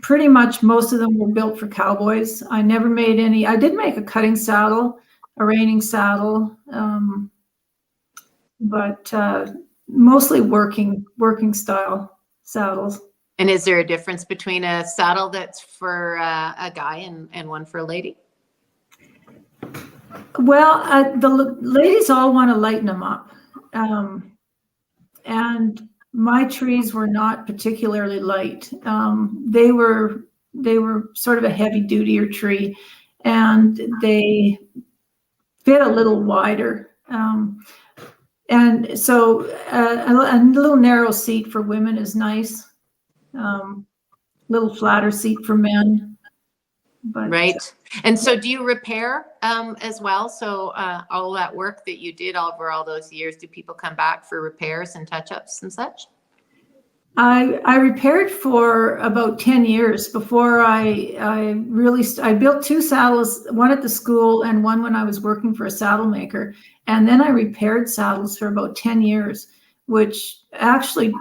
[SPEAKER 3] pretty much, most of them were built for cowboys. I never made any. I did make a cutting saddle, a reining saddle, but mostly working style saddles.
[SPEAKER 4] And is there a difference between a saddle that's for a guy and one for a lady?
[SPEAKER 3] Well, the ladies all want to lighten them up. And my trees were not particularly light. They were sort of a heavy dutier tree, and they fit a little wider. And so a little narrow seat for women is nice. Little flatter seat for men. But,
[SPEAKER 4] right. And so do you repair as well? So all that work that you did over all those years, do people come back for repairs and touch-ups and such?
[SPEAKER 3] I repaired for about 10 years before I built 2 saddles, one at the school and one when I was working for a saddle maker. And then I repaired saddles for about 10 years, which actually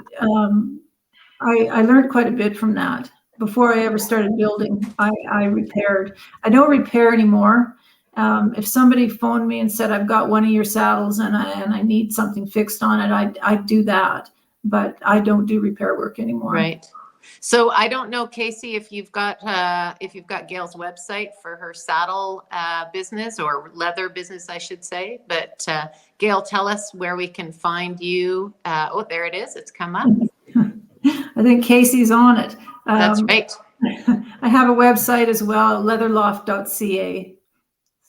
[SPEAKER 3] I learned quite a bit from that. Before I ever started building, I repaired. I don't repair anymore. If somebody phoned me and said, I've got one of your saddles and I need something fixed on it, I'd do that. But I don't do repair work anymore.
[SPEAKER 4] Right. So I don't know, Casey, if you've got Gail's website for her saddle business, or leather business, I should say. But Gail, tell us where we can find you. Oh, there it is. It's come up.
[SPEAKER 3] I think Casey's on it.
[SPEAKER 4] That's right.
[SPEAKER 3] I have a website as well, leatherloft.ca.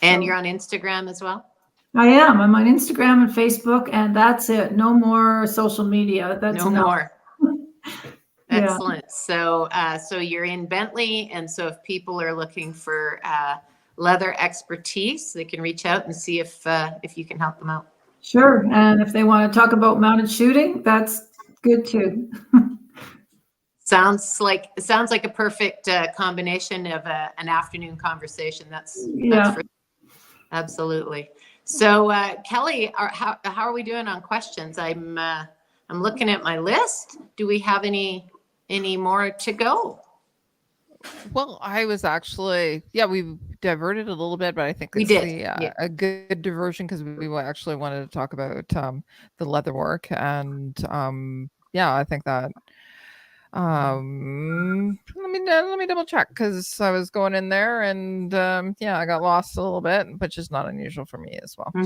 [SPEAKER 4] And you're on Instagram as well?
[SPEAKER 3] I am. I'm on Instagram and Facebook, and that's it. No more social media. That's
[SPEAKER 4] no
[SPEAKER 3] enough.
[SPEAKER 4] More.
[SPEAKER 3] Yeah.
[SPEAKER 4] Excellent. So you're in Bentley, and so if people are looking for leather expertise, they can reach out and see if you can help them out.
[SPEAKER 3] Sure. And if they want to talk about mounted shooting, that's good too.
[SPEAKER 4] Sounds like a perfect combination of an afternoon conversation. That's absolutely. So Kelly, how are we doing on questions? I'm looking at my list. Do we have any more to go?
[SPEAKER 2] Well, I was actually, we diverted a little bit, but I think
[SPEAKER 4] we did
[SPEAKER 2] a good diversion, because we actually wanted to talk about the leather work, and I think that let me double check, because I was going in there and I got lost a little bit, which is not unusual for me as well. So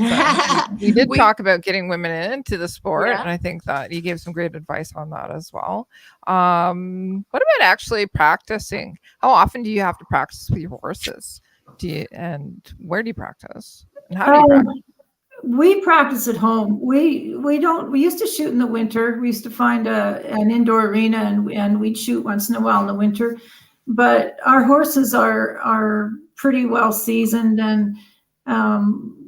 [SPEAKER 2] we did talk about getting women into the sport, and I think that you gave some great advice on that as well. What about actually practicing? How often do you have to practice with your horses? And where do you practice? And how do you practice?
[SPEAKER 3] We practice at home. We used to shoot in the winter. We used to find an indoor arena and we'd shoot once in a while in the winter. but our horses are pretty well seasoned, and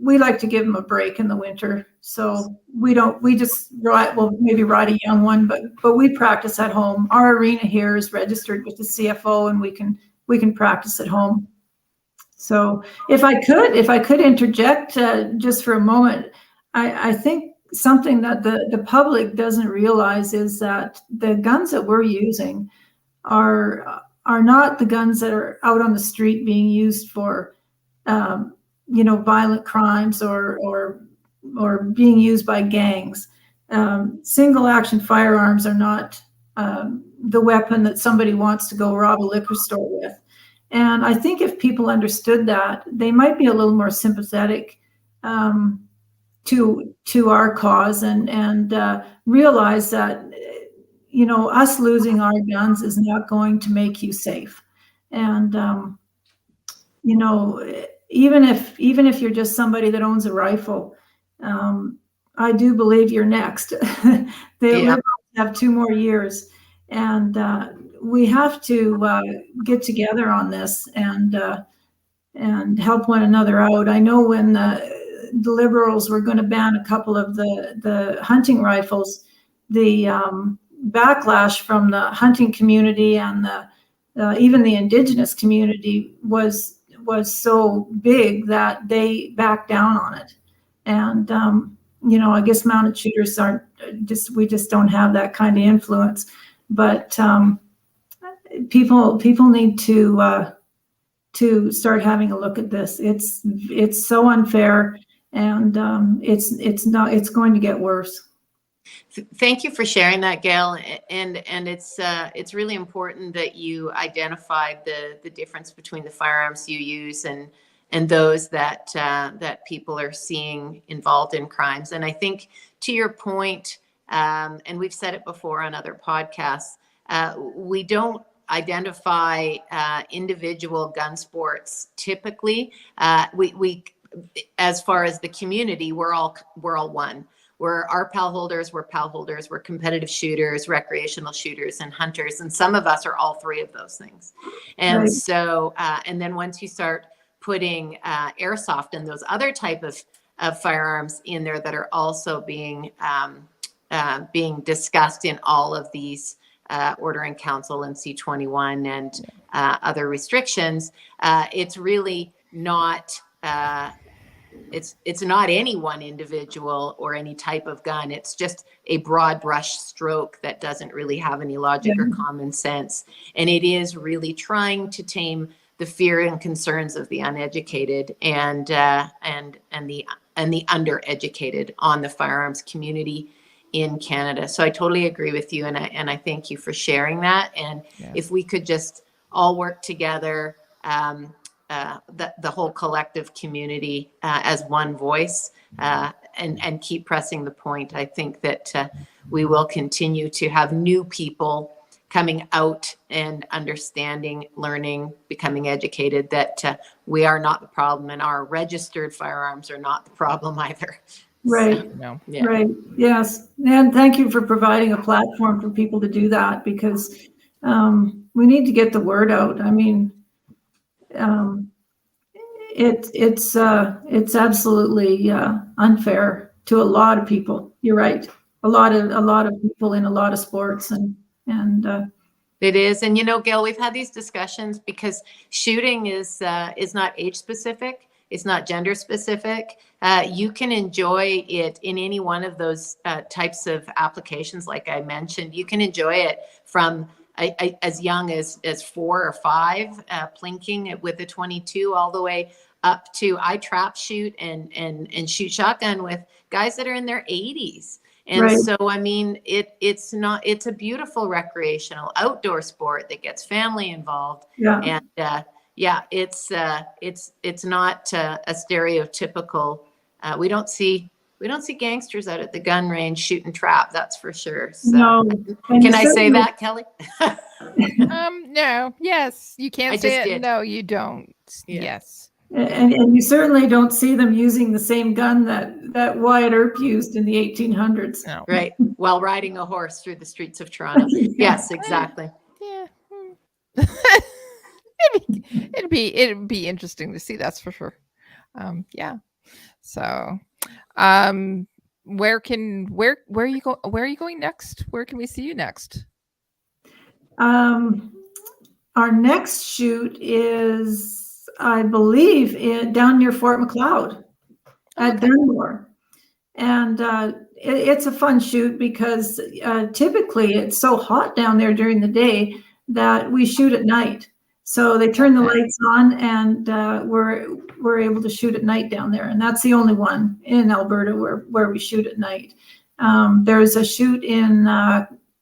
[SPEAKER 3] we like to give them a break in the winter. So we just ride, well, maybe ride a young one, but we practice at home. Our arena here is registered with the CFO, and we can practice at home. So if I could interject just for a moment, I think something that the public doesn't realize is that the guns that we're using are not the guns that are out on the street being used for violent crimes or being used by gangs. Single action firearms are not the weapon that somebody wants to go rob a liquor store with. And I think if people understood that, they might be a little more sympathetic to our cause and realize that us losing our guns is not going to make you safe. And even if you're just somebody that owns a rifle, I do believe you're next. They have 2 more years, and we have to get together on this and help one another out. I know when the Liberals were going to ban a couple of the hunting rifles, the backlash from the hunting community and even the Indigenous community was so big that they backed down on it. And I guess mounted shooters we just don't have that kind of influence. But people need to start having a look at this. It's so unfair, and it's going to get worse.
[SPEAKER 4] Thank you for sharing that, Gail. And it's really important that you identified the difference between the firearms you use and those that people are seeing involved in crimes. And I think to your point, and we've said it before on other podcasts, we don't identify individual gun sports typically. We as far as the community, we're all one. We're pal holders, we're competitive shooters, recreational shooters, and hunters. And some of us are all 3 of those things. And right. So, and then once you start putting airsoft and those other type of firearms in there that are also being discussed in all of these Order in Council and C21 and other restrictions, it's really not it's not any one individual or any type of gun. It's just a broad brush stroke that doesn't really have any logic or common sense. And it is really trying to tame the fear and concerns of the uneducated and the undereducated on the firearms community in Canada. So I totally agree with you, and I thank you for sharing that. And if we could just all work together, the whole collective community as one voice, and keep pressing the point, I think that we will continue to have new people coming out and understanding, learning, becoming educated, that we are not the problem, and our registered firearms are not the problem either.
[SPEAKER 3] Right.
[SPEAKER 2] So, no.
[SPEAKER 3] Right. Yes. And thank you for providing a platform for people to do that, because we need to get the word out. I mean, it's absolutely unfair to a lot of people. You're right. A lot of people in a lot of sports, and
[SPEAKER 4] it is. And Gail, we've had these discussions because shooting is not age specific. It's not gender specific. You can enjoy it in any one of those types of applications, like I mentioned. You can enjoy it from as young as 4 or 5, plinking with a 22, all the way up to I trap shoot and shoot shotgun with guys that are in their 80s. And right. So, I mean, it's a beautiful recreational outdoor sport that gets family involved. Yeah. And it's not a stereotypical. We don't see gangsters out at the gun range shooting trap. That's for sure. So,
[SPEAKER 3] no.
[SPEAKER 4] Can I say that, Kelly?
[SPEAKER 2] No. Yes, you can't say it. Did. No, you don't. Yeah. Yes.
[SPEAKER 3] And you certainly don't see them using the same gun that Wyatt Earp used in the 1800s.
[SPEAKER 2] No.
[SPEAKER 4] Right. While riding a horse through the streets of Toronto. Yes, exactly.
[SPEAKER 2] Yeah. It'd be interesting to see, that's for sure. Yeah. So, where are you going next? Where can we see you next?
[SPEAKER 3] Our next shoot is, I believe, down near Fort McLeod at Dunmore. And it's a fun shoot because typically it's so hot down there during the day that we shoot at night. So they turn the lights on, and we're able to shoot at night down there. And that's the only one in Alberta where we shoot at night. There's a shoot in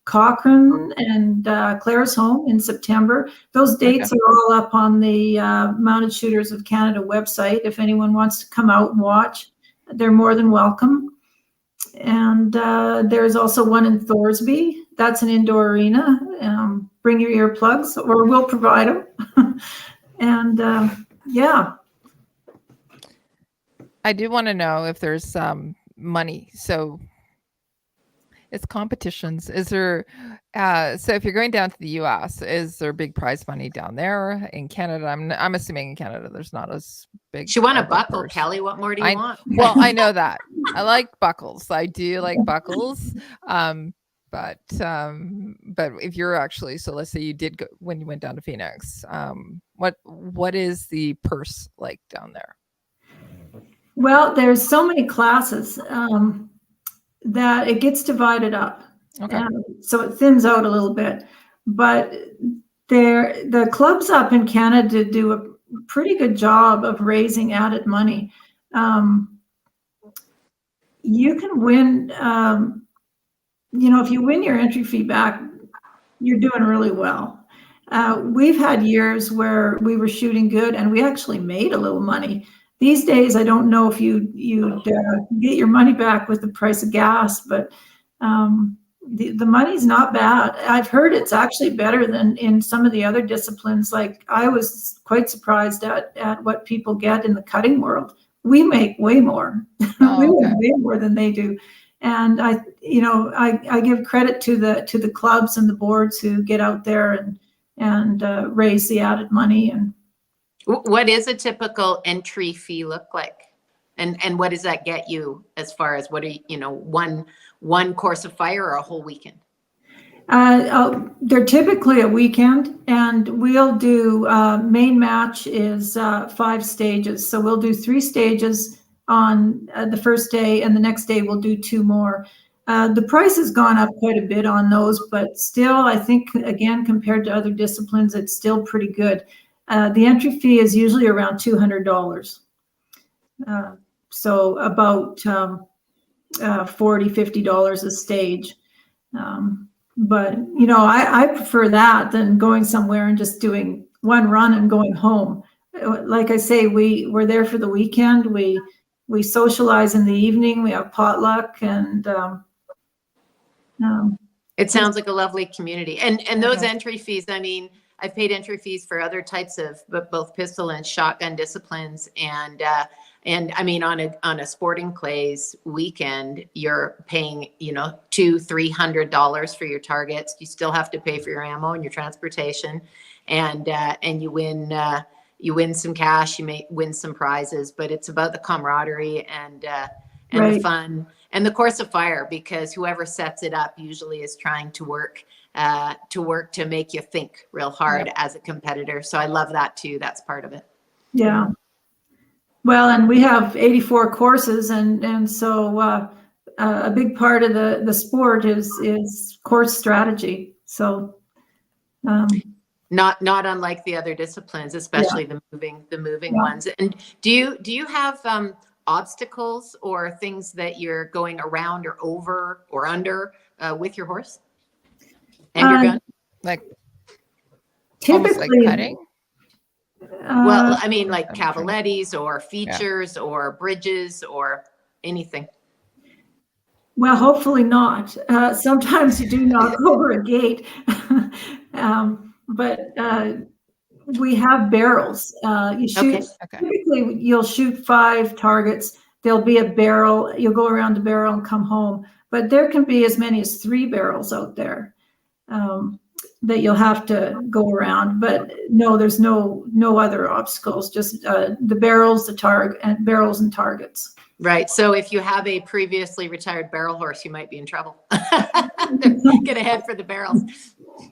[SPEAKER 3] Cochrane and Clare's Home in September. Those dates are all up on the Mounted Shooters of Canada website. If anyone wants to come out and watch, they're more than welcome. And there's also one in Thorsby. That's an indoor arena. Bring your earplugs, or we'll provide them. And yeah.
[SPEAKER 2] I do want to know if there's money. So it's competitions. Is there, so if you're going down to the US, is there big prize money down there? In Canada, I'm assuming in Canada there's not as big.
[SPEAKER 4] You want a buckle, Kelly? What more do you want?
[SPEAKER 2] Well, I know that. I like buckles. I do like buckles. But if you're actually, so let's say you did go when you went down to Phoenix, what is the purse like down there?
[SPEAKER 3] Well, there's so many classes that it gets divided up.
[SPEAKER 2] Okay.
[SPEAKER 3] So it thins out a little bit. But the clubs up in Canada do a pretty good job of raising added money. You can win, if you win your entry fee back, you're doing really well. We've had years where we were shooting good and we actually made a little money. These days, I don't know if you'd get your money back with the price of gas, but the money's not bad. I've heard it's actually better than in some of the other disciplines. Like, I was quite surprised at what people get in the cutting world. We make way more. We make way more than they do. And I give credit to the clubs and the boards who get out there and raise the added money. And
[SPEAKER 4] what is a typical entry fee look like? And what does that get you as far as what are one course of fire or a whole weekend?
[SPEAKER 3] They're typically a weekend, and we'll do main match is 5 stages. So we'll do 3 stages on the first day, and the next day we'll do 2 more. The price has gone up quite a bit on those, but still, I think, again, compared to other disciplines, it's still pretty good. The entry fee is usually around $200. So about $40, $50 a stage. But, I prefer that than going somewhere and just doing one run and going home. Like I say, we're there for the weekend. We socialize in the evening. We have potluck, and
[SPEAKER 4] it sounds like a lovely community. And those entry fees, I mean, I've paid entry fees for other types of both pistol and shotgun disciplines, and I mean, on a sporting clays weekend, you're paying $200-$300 for your targets. You still have to pay for your ammo and your transportation, and you win some cash. You may win some prizes, but it's about the camaraderie and the fun and the course of fire, because whoever sets it up usually is trying to work to make you think real hard as a competitor. So I love that too. That's part of it.
[SPEAKER 3] Yeah. Well, and we have 84 courses, and so a big part of the sport is course strategy. So
[SPEAKER 4] not unlike the other disciplines, especially the moving ones. And do you have obstacles or things that you're going around or over or under with your horse and your gun?
[SPEAKER 2] Like
[SPEAKER 3] typically,
[SPEAKER 2] like cutting?
[SPEAKER 4] Well, I mean, like cavalettis or features or bridges or anything.
[SPEAKER 3] Well, hopefully not. Sometimes you do knock over a gate, but we have barrels. You shoot. Typically, you'll shoot 5 targets. There'll be a barrel. You'll go around the barrel and come home. But there can be as many as 3 barrels out there. that you'll have to go around. But no, there's no other obstacles, just the barrels, barrels and targets.
[SPEAKER 4] Right. So if you have a previously retired barrel horse, you might be in trouble. Get ahead for the barrels.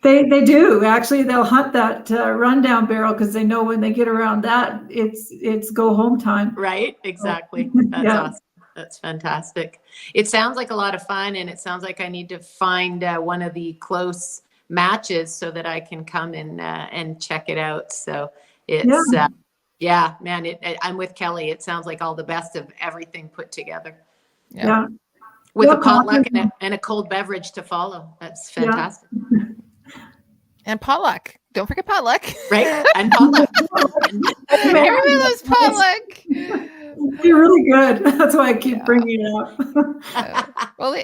[SPEAKER 3] They do. Actually, they'll hunt that rundown barrel because they know when they get around that, it's go home time.
[SPEAKER 4] Right. Exactly. That's
[SPEAKER 3] Yeah.
[SPEAKER 4] awesome. That's fantastic. It sounds like a lot of fun, and it sounds like I need to find one of the close matches so that I can come and check it out. So it's yeah, man. I'm with Kelly. It sounds like all the best of everything put together.
[SPEAKER 3] Yeah.
[SPEAKER 4] With a potluck and a cold beverage to follow. That's fantastic.
[SPEAKER 3] Yeah.
[SPEAKER 2] And potluck. Don't forget potluck.
[SPEAKER 4] Right? And potluck.
[SPEAKER 2] Everybody loves potluck.
[SPEAKER 3] You're really good. That's why I keep bringing it up.
[SPEAKER 2] Well,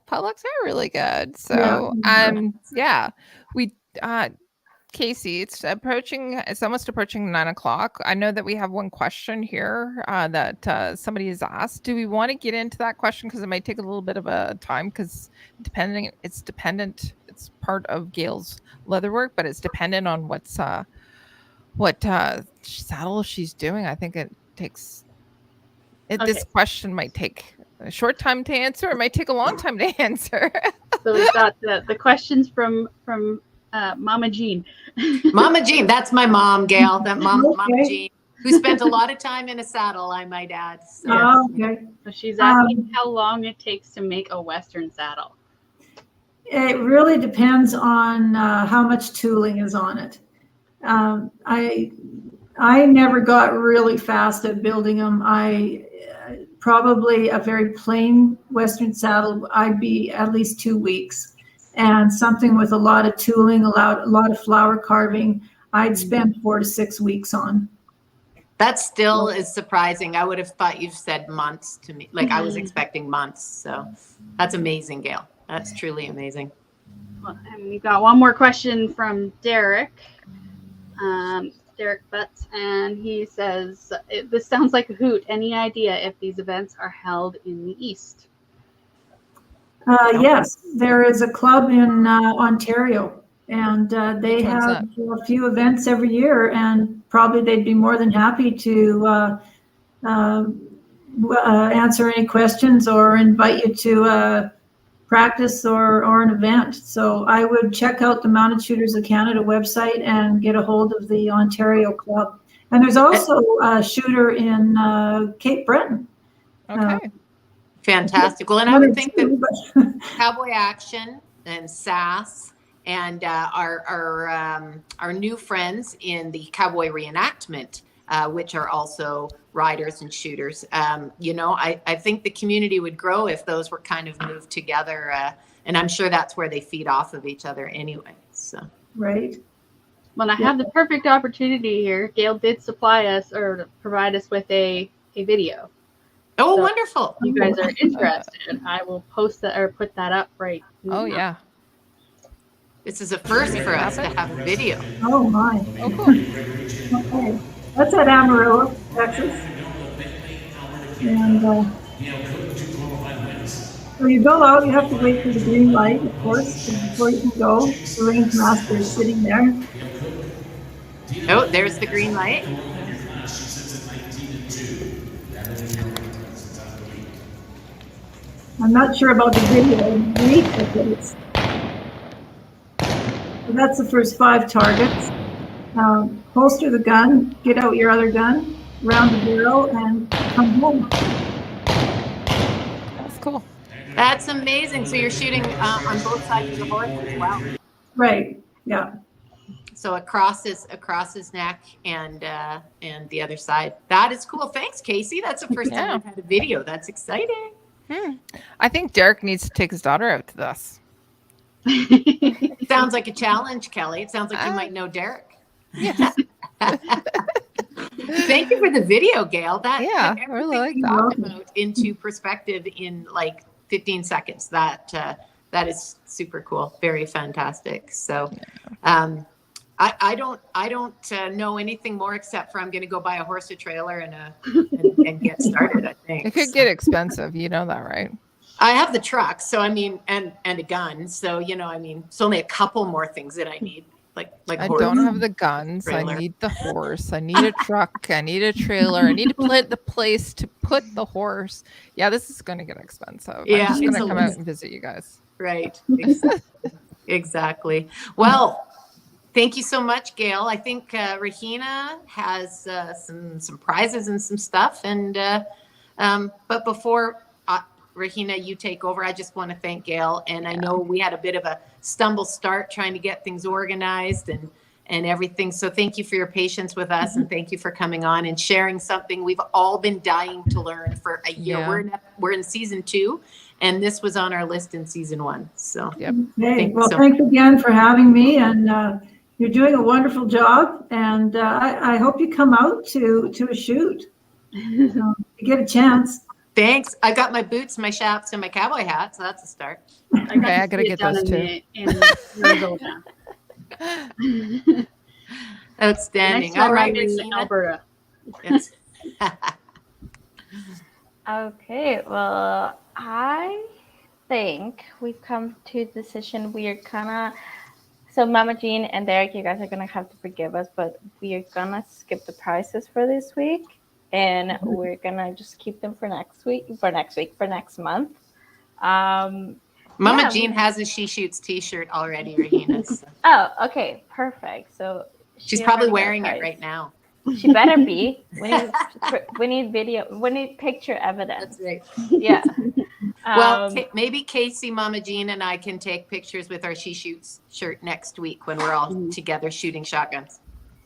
[SPEAKER 2] potlucks are really good. So, we, Casey, it's almost approaching 9:00. I know that we have one question here that somebody has asked. Do we want to get into that question? Because it might take a little bit of a time because it's part of Gail's leather work, but it's dependent on what saddle she's doing. I think it takes this question might take a short time to answer. It might take a long time to answer.
[SPEAKER 5] So we've got the questions from Mama Jean.
[SPEAKER 4] Mama Jean, that's my mom, Gail. That Mama Jean, who spent a lot of time in a saddle, I might add. So.
[SPEAKER 5] So she's asking how long it takes to make a Western saddle.
[SPEAKER 3] It really depends on how much tooling is on it. I never got really fast at building them. Probably a very plain Western saddle, I'd be at least 2 weeks. And something with a lot of tooling, a lot of flower carving, I'd spend 4 to 6 weeks on.
[SPEAKER 4] That still is surprising. I would have thought you've said months to me. Like I was expecting months. So that's amazing, Gail. That's truly amazing.
[SPEAKER 5] Well, and we've got one more question from Derek. Derek Butts, and he says, this sounds like a hoot. Any idea if these events are held in the East?
[SPEAKER 3] Yes, there is a club in Ontario, and they have a few events every year, and probably they'd be more than happy to answer any questions or invite you to practice or an event. So I would check out the Mounted Shooters of Canada website and get a hold of the Ontario Club. And there's also a shooter in Cape Breton.
[SPEAKER 2] Okay.
[SPEAKER 4] Fantastic. Well, and I would think that Cowboy Action and SAS and our new friends in the Cowboy reenactment, which are also riders and shooters. I think the community would grow if those were kind of moved together. And I'm sure that's where they feed off of each other anyway. So.
[SPEAKER 3] Right.
[SPEAKER 5] Well, I have the perfect opportunity here. Gail did supply us or provide us with a video.
[SPEAKER 4] Oh, so wonderful.
[SPEAKER 5] If you guys are interested, I will post that or put that up right now.
[SPEAKER 2] Oh, yeah.
[SPEAKER 4] This is a first for us to have a video.
[SPEAKER 3] Oh, my.
[SPEAKER 2] Oh, cool.
[SPEAKER 3] Okay. That's at Amarillo, Texas. And so you go out, you have to wait for the green light, of course, before you can go. The range master is sitting there.
[SPEAKER 4] Oh, there's the green light.
[SPEAKER 3] I'm not sure about the video. So that's the first 5 targets. Holster the gun, get out your other gun, round the barrel, and come home.
[SPEAKER 2] That's cool.
[SPEAKER 4] That's amazing. So you're shooting on both sides of the horse as well.
[SPEAKER 3] Right. Yeah.
[SPEAKER 4] So across his neck and the other side. That is cool. Thanks, Casey. That's the first time I've had a video. That's exciting.
[SPEAKER 2] I think Derek needs to take his daughter out to this.
[SPEAKER 4] Sounds like a challenge, Kelly. It sounds like you might know Derek.
[SPEAKER 2] Yes.
[SPEAKER 4] Thank you for the video, Gail.
[SPEAKER 2] I really like that.
[SPEAKER 4] Into perspective in like 15 seconds. That is super cool. Very fantastic. So, I don't know anything more except for I'm going to go buy a horse, a trailer, and get started. I think
[SPEAKER 2] it could get expensive. You know that, right?
[SPEAKER 4] I have the truck, so I mean, and a gun. So, you know, I mean, it's only a couple more things that I need, like
[SPEAKER 2] I
[SPEAKER 4] horse,
[SPEAKER 2] don't have the guns.
[SPEAKER 4] trailer.
[SPEAKER 2] I need the horse. I need a truck. I need a trailer. I need to put the place to put the horse. Yeah, this is going to get expensive.
[SPEAKER 4] Yeah,
[SPEAKER 2] I'm just going
[SPEAKER 4] it's
[SPEAKER 2] to
[SPEAKER 4] a
[SPEAKER 2] come out
[SPEAKER 4] list.
[SPEAKER 2] and visit you guys.
[SPEAKER 4] Right. Exactly. Well, thank you so much, Gail. I think Rahina has some prizes and some stuff. And but before Rahina, you take over, I just want to thank Gail. And I know we had a bit of a stumble start trying to get things organized and everything. So thank you for your patience with us, and thank you for coming on and sharing something we've all been dying to learn for a year.
[SPEAKER 2] Yeah.
[SPEAKER 4] We're in season 2, and this was on our list in season 1. So
[SPEAKER 2] Yep.
[SPEAKER 3] Okay. Well, thanks again for having me, and you're doing a wonderful job. And I hope you come out to a shoot. You get a chance.
[SPEAKER 4] Thanks. I got my boots, my chaps, and my cowboy hat, so that's a start.
[SPEAKER 2] I gotta get those too.
[SPEAKER 5] In Arizona.
[SPEAKER 4] Outstanding.
[SPEAKER 5] Next time
[SPEAKER 4] All right,
[SPEAKER 5] I'm in
[SPEAKER 4] Rahina.
[SPEAKER 5] Alberta.
[SPEAKER 4] Yes.
[SPEAKER 1] Okay, well, I think we've come to the decision. We are gonna, so Mama Jean and Derek, you guys are gonna have to forgive us, but we are gonna skip the prizes for this week, and we're gonna just keep them for next month.
[SPEAKER 4] Mama Jean has a She Shoots t-shirt already, Rahina. So.
[SPEAKER 1] Oh, okay, perfect. So
[SPEAKER 4] she's probably wearing it right now.
[SPEAKER 1] She better be. We need video. We need picture evidence.
[SPEAKER 4] That's right.
[SPEAKER 1] Yeah.
[SPEAKER 4] Well, maybe Casey, Mama Jean, and I can take pictures with our She Shoots shirt next week when we're all together shooting shotguns.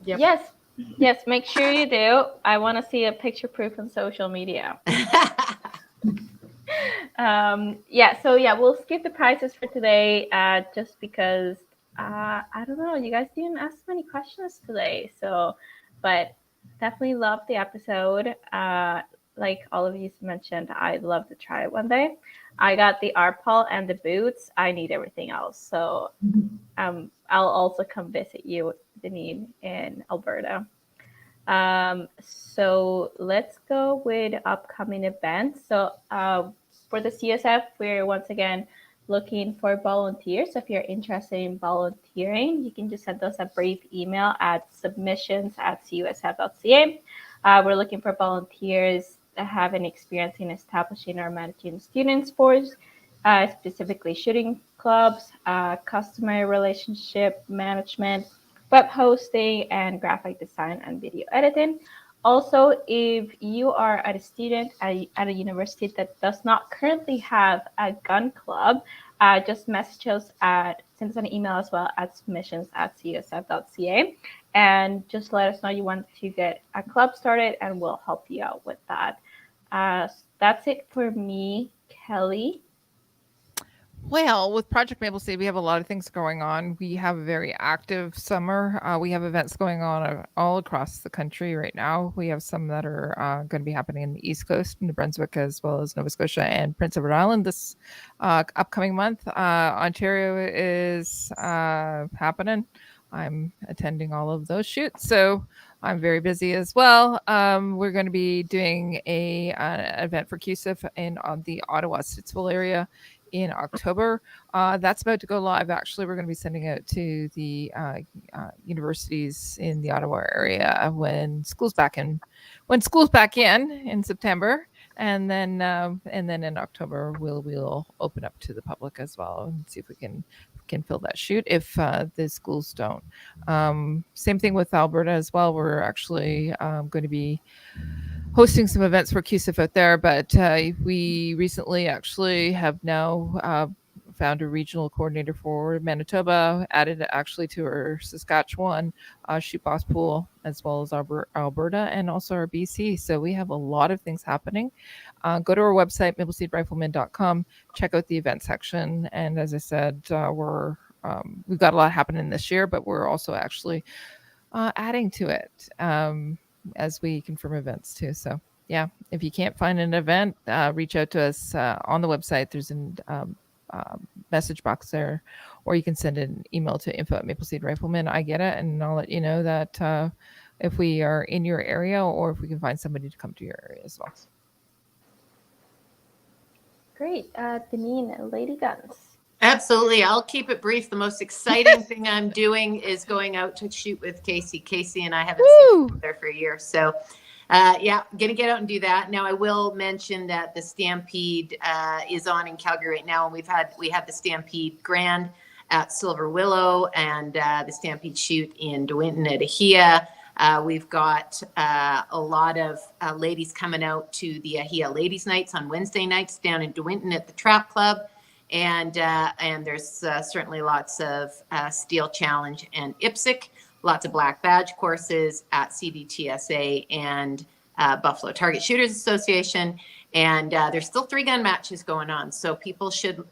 [SPEAKER 1] Yep. Yes. Make sure you do. I want to see a picture proof on social media. We'll skip the prizes for today, just because I don't know. You guys didn't ask many questions today, but definitely loved the episode. Like all of you mentioned, I'd love to try it one day. I got the arpal and the boots. I need everything else. So I'll also come visit you, Denise, in Alberta. So let's go with upcoming events. So for the CSF, we're once again looking for volunteers. So if you're interested in volunteering, you can just send us a brief email at submissions@cusf.ca. We're looking for volunteers that have an experience in establishing or managing student sports, specifically shooting clubs, customer relationship management, web hosting, and graphic design and video editing. Also, if you are a student at a university that does not currently have a gun club, just message us send us an email as well at submissions@cusf.ca, and just let us know you want to get a club started, and we'll help you out with that. That's it for me, Kelly.
[SPEAKER 2] Well, with Project Maple Seed, we have a lot of things going on. We have a very active summer. We have events going on all across the country right now. We have some that are going to be happening in the East Coast, New Brunswick, as well as Nova Scotia and Prince Edward Island this upcoming month. Ontario is happening. I'm attending all of those shoots, so I'm very busy as well. We're going to be doing an event for CUSIF in the Ottawa Stittsville area in October. That's about to go live. Actually, we're going to be sending it to the universities in the Ottawa area when school's back in September, and then in October we'll open up to the public as well and see if we can fill that shoot if the schools don't. Same thing with Alberta as well. We're actually going to be hosting some events for CUSIF out there, but we recently actually have now found a regional coordinator for Manitoba, added actually to our Saskatchewan shoot boss pool, as well as our Alberta and also our BC. So we have a lot of things happening. Go to our website, mapleseedrifleman.com, check out the event section. And as I said, we've got a lot happening this year, but we're also actually adding to it as we confirm events too. So yeah, if you can't find an event, reach out to us on the website. There's a message box there, or you can send an email to info@mapleseedrifleman. I get it, and I'll let you know that if we are in your area or if we can find somebody to come to your area as well.
[SPEAKER 1] Great. Deneen, Lady Guns.
[SPEAKER 4] Absolutely. I'll keep it brief. The most exciting thing I'm doing is going out to shoot with Casey. Casey and I haven't seen each other for a year. So, yeah, going to get out and do that. Now, I will mention that the Stampede is on in Calgary right now. And we had the Stampede Grand at Silver Willow and the Stampede shoot in DeWinton at Ahia. We've got a lot of ladies coming out to the Ahia Ladies Nights on Wednesday nights down in DeWinton at the Trap Club. And there's certainly lots of Steel Challenge and IPSC, lots of black badge courses at CDTSA and Buffalo Target Shooters Association. And there's still 3-gun matches going on. So people should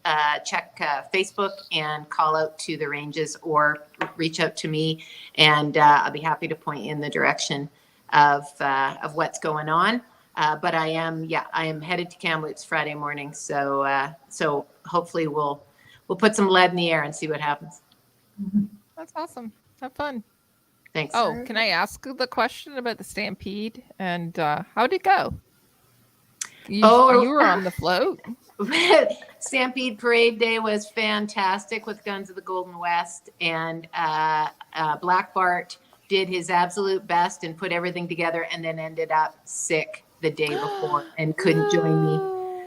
[SPEAKER 4] check Facebook and call out to the ranges or reach out to me. And I'll be happy to point you in the direction of what's going on. But I am headed to Kamloops Friday morning. So hopefully we'll put some lead in the air and see what happens.
[SPEAKER 2] That's awesome. Have fun.
[SPEAKER 4] Thanks.
[SPEAKER 2] Oh, can I ask the question about the Stampede and how'd it go? You were on the float.
[SPEAKER 4] Stampede Parade Day was fantastic with Guns of the Golden West, and Black Bart did his absolute best and put everything together, and then ended up sick the day before and couldn't join me.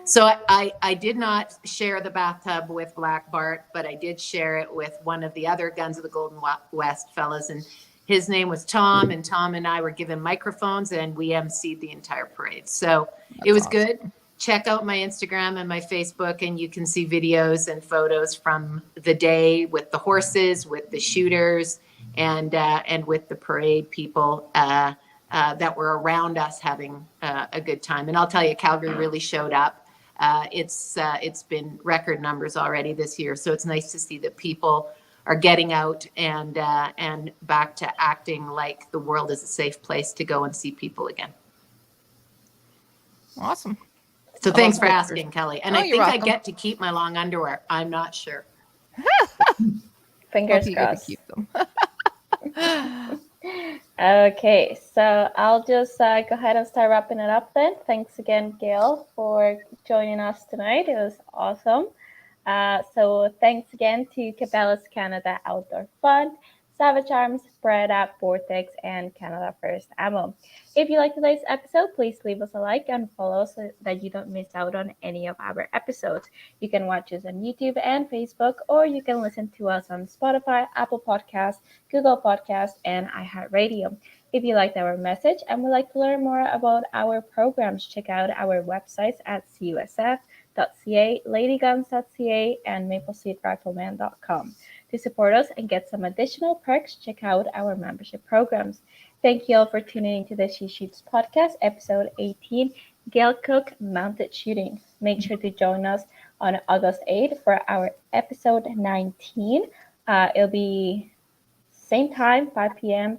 [SPEAKER 4] So I did not share the bathtub with Black Bart, but I did share it with one of the other Guns of the Golden West fellas, and his name was Tom, and Tom and I were given microphones, and we emceed the entire parade. So it was awesome. Good. Check out my Instagram and my Facebook, and you can see videos and photos from the day with the horses, with the shooters, and with the parade people that were around us having a good time. And I'll tell you, Calgary really showed up. It's been record numbers already this year, so it's nice to see that people are getting out and back to acting like the world is a safe place to go and see people again.
[SPEAKER 2] Awesome.
[SPEAKER 4] So thanks for asking, Kelly. And I think
[SPEAKER 2] welcome.
[SPEAKER 4] I get to keep my long underwear. I'm not sure.
[SPEAKER 1] Fingers crossed. Keep them. Okay, so I'll just go ahead and start wrapping it up then. Thanks again, Gail, for joining us tonight. It was awesome. So thanks again to Cabela's Canada Outdoor Fund, Savage Arms, Beretta, Vortex, and Canada First Ammo. If you like today's episode, please leave us a like and follow so that you don't miss out on any of our episodes. You can watch us on YouTube and Facebook, or you can listen to us on Spotify, Apple Podcasts, Google Podcasts, and iHeartRadio. If you liked our message and would like to learn more about our programs, check out our websites at CUSF.ca, ladyguns.ca, and mapleseedrifleman.com. To support us and get some additional perks, check out our membership programs. Thank you all for tuning into the She Shoots podcast, episode 18, Gail Cook Mounted Shooting. Make sure to join us on August 8th for our episode 19. It'll be same time, 5 p.m.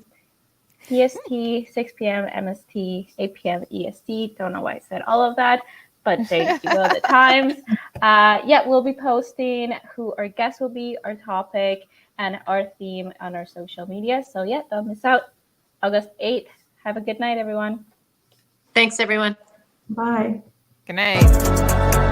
[SPEAKER 1] PST, 6 p.m. MST, 8 p.m. EST. Don't know why I said all of that, but there you go, the times. We'll be posting who our guests will be, our topic, and our theme on our social media. So don't miss out. August 8th. Have a good night, everyone.
[SPEAKER 4] Thanks, everyone.
[SPEAKER 3] Bye.
[SPEAKER 2] Good night.